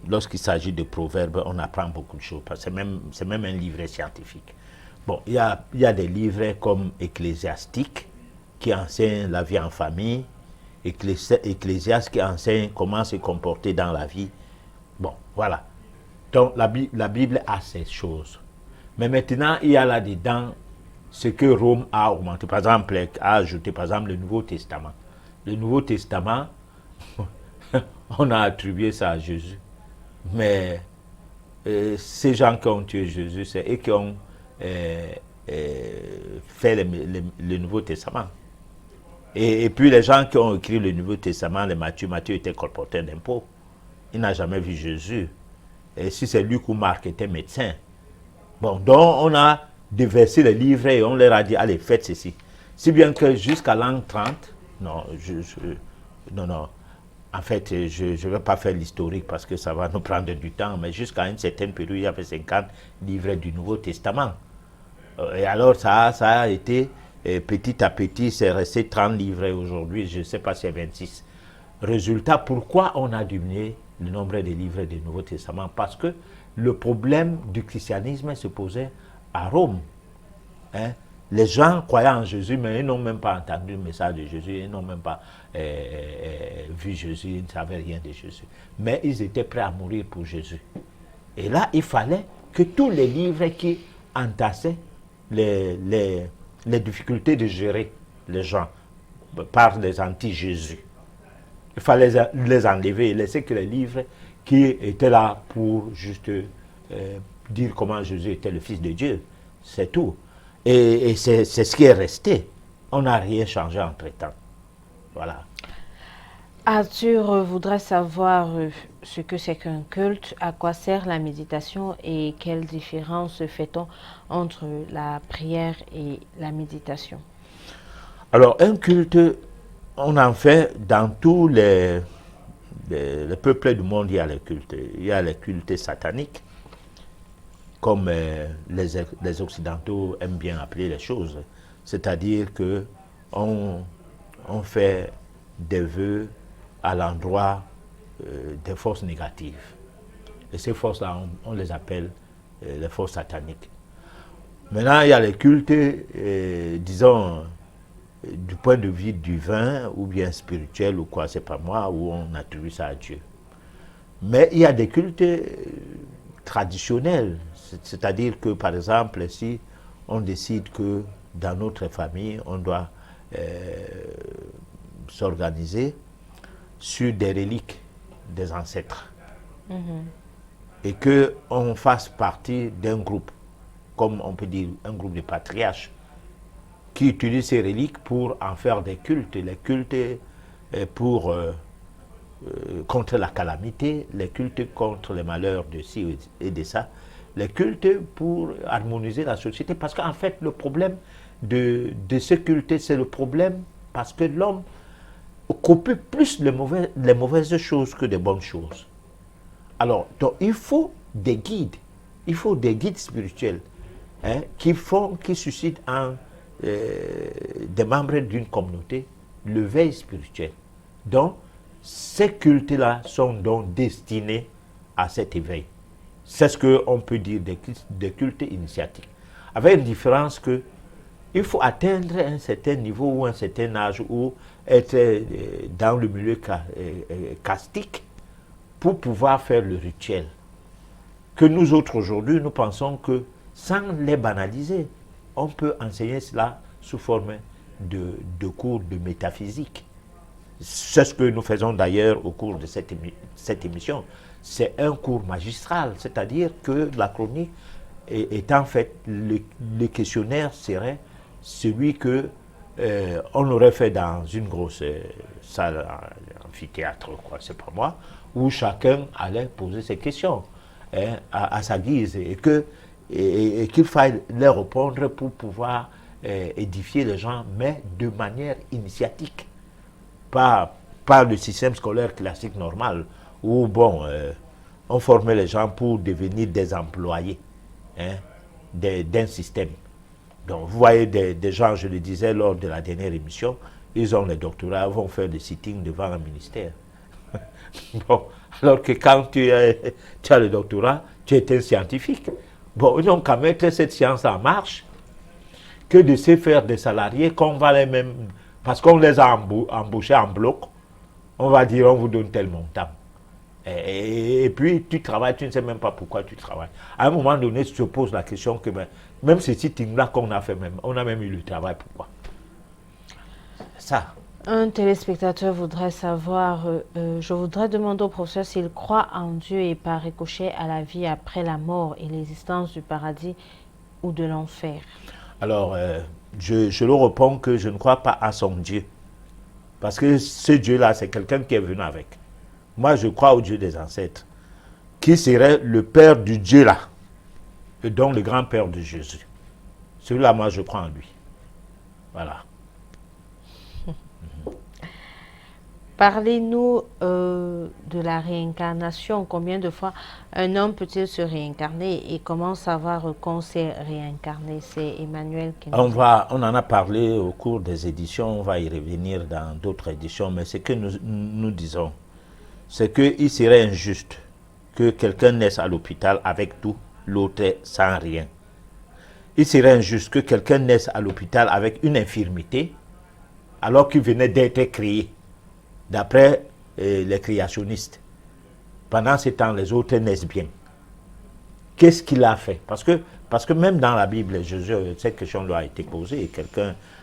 lorsqu'il s'agit de proverbes, on apprend beaucoup de choses, parce que c'est même un livre scientifique. Bon, il y a des livres comme Ecclésiastique, qui enseigne la vie en famille, Ecclésiaste qui enseigne comment se comporter dans la vie. Bon, voilà. Donc, la Bible a ces choses. Mais maintenant, il y a là-dedans ce que Rome a augmenté. Par exemple, a ajouté, par exemple, le Nouveau Testament. Le Nouveau Testament, on a attribué ça à Jésus. Mais ces gens qui ont tué Jésus, c'est eux qui ont fait le Nouveau Testament. Et puis les gens qui ont écrit le Nouveau Testament, Matthieu était colporteur d'impôts. Il n'a jamais vu Jésus. Et si c'est Luc ou Marc était médecin. Bon, donc on a déversé les livres et on leur a dit, allez, faites ceci. Si bien que jusqu'à l'an 30, En fait, je ne vais pas faire l'historique parce que ça va nous prendre du temps, mais jusqu'à une certaine période, il y avait 50 livres du Nouveau Testament. Et alors, ça a été, petit à petit, c'est resté 30 livres. Aujourd'hui, je ne sais pas si c'est 26. Résultat, pourquoi on a diminué le nombre de livres du Nouveau Testament? Parce que le problème du christianisme se posait à Rome. Hein? Les gens croyaient en Jésus, mais ils n'ont même pas entendu le message de Jésus, ils n'ont même pas vu Jésus, ils ne savaient rien de Jésus. Mais ils étaient prêts à mourir pour Jésus. Et là, il fallait que tous les livres qui entassaient les difficultés de gérer les gens par les anti-Jésus, il fallait les enlever et laisser que les livres qui étaient là pour juste dire comment Jésus était le Fils de Dieu. C'est tout. Et c'est ce qui est resté. On n'a rien changé entre-temps. Voilà. Arthur voudrait savoir ce que c'est qu'un culte, à quoi sert la méditation et quelle différence fait-on entre la prière et la méditation? Alors, un culte, on en fait dans tous les peuples du monde, il y a les cultes. Il y a les cultes sataniques, comme les Occidentaux aiment bien appeler les choses. C'est-à-dire que on fait des vœux à l'endroit des forces négatives. Et ces forces-là, on les appelle les forces sataniques. Maintenant, il y a les cultes, disons, du point de vue divin, ou bien spirituel, ou quoi, c'est pas moi, où on attribue ça à Dieu. Mais il y a des cultes traditionnels, c'est-à-dire que, par exemple, si on décide que dans notre famille, on doit s'organiser sur des reliques des ancêtres, et qu'on fasse partie d'un groupe, comme on peut dire un groupe de patriarches, qui utilisent ces reliques pour en faire des cultes, les cultes pour contre la calamité, les cultes contre les malheurs de ci et de ça, les cultes pour harmoniser la société. Parce qu'en fait, le problème de ce culte, c'est le problème parce que l'homme copie plus les mauvaises choses que des bonnes choses. Alors, donc, il faut des guides spirituels qui suscitent des membres d'une communauté le veille spirituel. Donc, ces cultes-là sont donc destinés à cet éveil. C'est ce qu'on peut dire des cultes initiatiques. Avec une différence que il faut atteindre un certain niveau ou un certain âge ou être dans le milieu castique pour pouvoir faire le rituel. Que nous autres aujourd'hui, nous pensons que sans les banaliser, on peut enseigner cela sous forme de cours de métaphysique. C'est ce que nous faisons d'ailleurs au cours de cette émission. C'est un cours magistral, c'est-à-dire que la chronique est en fait, le questionnaire serait celui que on aurait fait dans une grosse salle, amphithéâtre, quoi, c'est pas moi, où chacun allait poser ses questions à sa guise et qu'il faille les répondre pour pouvoir édifier les gens, mais de manière initiatique. Pas le système scolaire classique normal, où bon, on formait les gens pour devenir des employés d'un système. Donc vous voyez des gens, je le disais lors de la dernière émission, ils ont les doctorats, vont faire des sittings devant un ministère. Bon, alors que quand tu as le doctorat, tu es un scientifique. Bon, ils n'ont qu'à mettre cette science en marche que de se faire des salariés qu'on va les même, parce qu'on les a embauchés en bloc, on va dire on vous donne tel montant. Et puis tu travailles, tu ne sais même pas pourquoi tu travailles. À un moment donné, tu te poses la question que même ces sittings-là qu'on a fait, on a même eu le travail, pourquoi? Ça. Un téléspectateur voudrait savoir, je voudrais demander au professeur s'il croit en Dieu et par ricochet à la vie après la mort et l'existence du paradis ou de l'enfer. Alors, je le réponds que je ne crois pas à son Dieu. Parce que ce Dieu-là, c'est quelqu'un qui est venu avec. Moi, je crois au Dieu des ancêtres, qui serait le père du Dieu-là, et donc le grand-père de Jésus. Celui-là, moi, je crois en lui. Voilà. Parlez-nous de la réincarnation. Combien de fois un homme peut-il se réincarner et comment savoir qu'on s'est réincarné? C'est Emmanuel qui nous dit. On en a parlé au cours des éditions, on va y revenir dans d'autres éditions, mais ce que nous disons, c'est qu'il serait injuste que quelqu'un naisse à l'hôpital avec tout, l'autre sans rien. Il serait injuste que quelqu'un naisse à l'hôpital avec une infirmité, alors qu'il venait d'être créé, d'après les créationnistes. Pendant ce temps, les autres naissent bien. Qu'est-ce qu'il a fait? Parce que même dans la Bible, Jésus, cette question lui a été posée.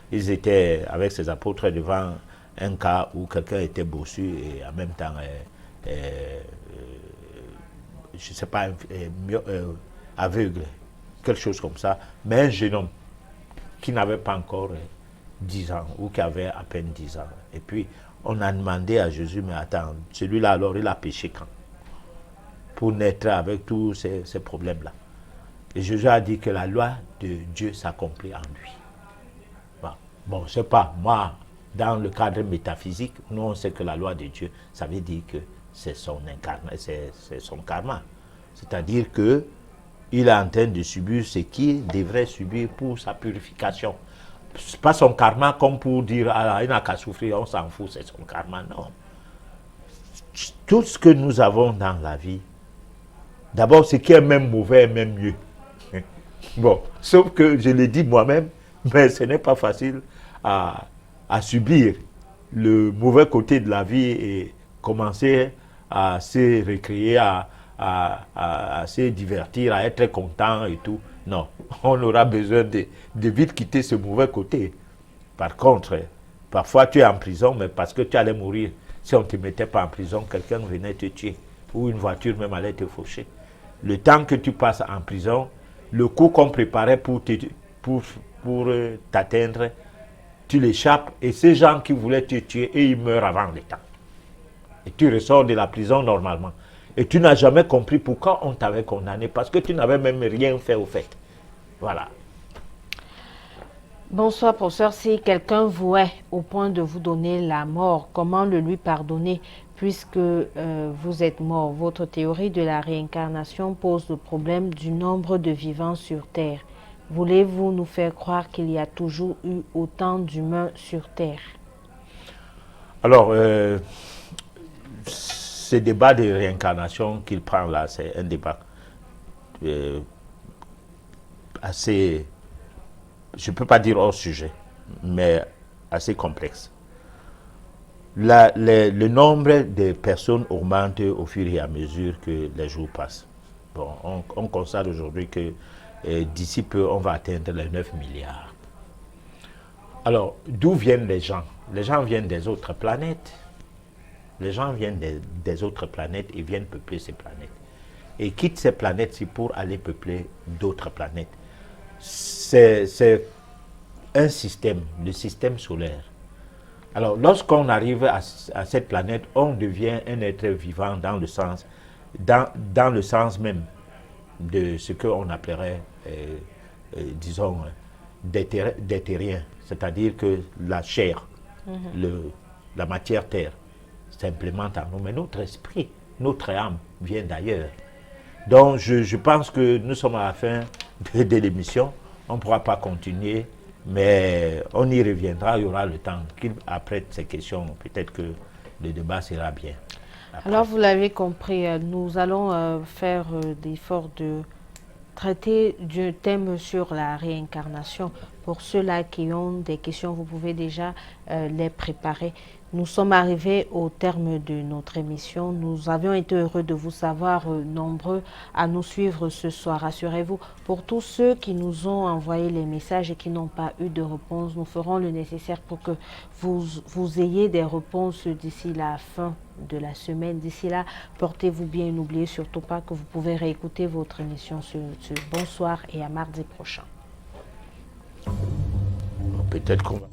Ils étaient avec ses apôtres devant un cas où quelqu'un était bossu et en même temps, je ne sais pas, aveugle, quelque chose comme ça, mais un jeune homme qui n'avait pas encore 10 ans ou qui avait à peine 10 ans. Et puis, on a demandé à Jésus, mais attends, celui-là alors, il a péché quand? Pour naître avec tous ces problèmes-là. Et Jésus a dit que la loi de Dieu s'accomplit en lui. Bon, je ne sais pas, moi, dans le cadre métaphysique, nous on sait que la loi de Dieu, ça veut dire que c'est son karma. C'est-à-dire que il est en train de subir ce qu'il devrait subir pour sa purification. C'est pas son karma comme pour dire, ah, il n'a qu'à souffrir, on s'en fout, c'est son karma. Non. Tout ce que nous avons dans la vie, d'abord, ce qui est même mauvais est même mieux. Bon, sauf que je l'ai dit moi-même, mais ce n'est pas facile à subir le mauvais côté de la vie et commencer à se récréer, à se divertir, à être content et tout. Non, on aura besoin de vite quitter ce mauvais côté. Par contre, parfois tu es en prison, mais parce que tu allais mourir. Si on ne te mettait pas en prison, quelqu'un venait te tuer. Ou une voiture même allait te faucher. Le temps que tu passes en prison, le coup qu'on préparait pour t'atteindre, tu l'échappes et ces gens qui voulaient te tuer, et ils meurent avant le temps. Et tu ressors de la prison normalement. Et tu n'as jamais compris pourquoi on t'avait condamné, parce que tu n'avais même rien fait au fait. Voilà. Bonsoir, professeur. Si quelqu'un vouait au point de vous donner la mort, comment le lui pardonner puisque vous êtes mort? Votre théorie de la réincarnation pose le problème du nombre de vivants sur Terre. Voulez-vous nous faire croire qu'il y a toujours eu autant d'humains sur Terre? Alors, ce débat de réincarnation qu'il prend là, c'est un débat assez, je ne peux pas dire hors sujet, mais assez complexe. Le nombre de personnes augmente au fur et à mesure que les jours passent. Bon, on constate aujourd'hui que d'ici peu, on va atteindre les 9 milliards. Alors, d'où viennent les gens? Les gens viennent des autres planètes. Les gens viennent des autres planètes et viennent peupler ces planètes. Et quittent ces planètes-ci pour aller peupler d'autres planètes. C'est un système, le système solaire. Alors, lorsqu'on arrive à cette planète, on devient un être vivant dans le sens même de ce qu'on appellerait, disons, d'éthérien, c'est-à-dire que la chair, la matière terre, s'implémente en nous, mais notre esprit, notre âme vient d'ailleurs. Donc, je pense que nous sommes à la fin de l'émission, on ne pourra pas continuer, mais on y reviendra, il y aura le temps après ces questions, peut-être que le débat sera bien. Après. Alors, vous l'avez compris, nous allons faire l'effort de traiter du thème sur la réincarnation. Pour ceux-là qui ont des questions, vous pouvez déjà les préparer. Nous sommes arrivés au terme de notre émission. Nous avions été heureux de vous savoir nombreux à nous suivre ce soir. Rassurez-vous, pour tous ceux qui nous ont envoyé les messages et qui n'ont pas eu de réponse, nous ferons le nécessaire pour que vous ayez des réponses d'ici la fin de la semaine. D'ici là, portez-vous bien et n'oubliez surtout pas que vous pouvez réécouter votre émission sur YouTube. Bonsoir et à mardi prochain. Peut-être qu'on va...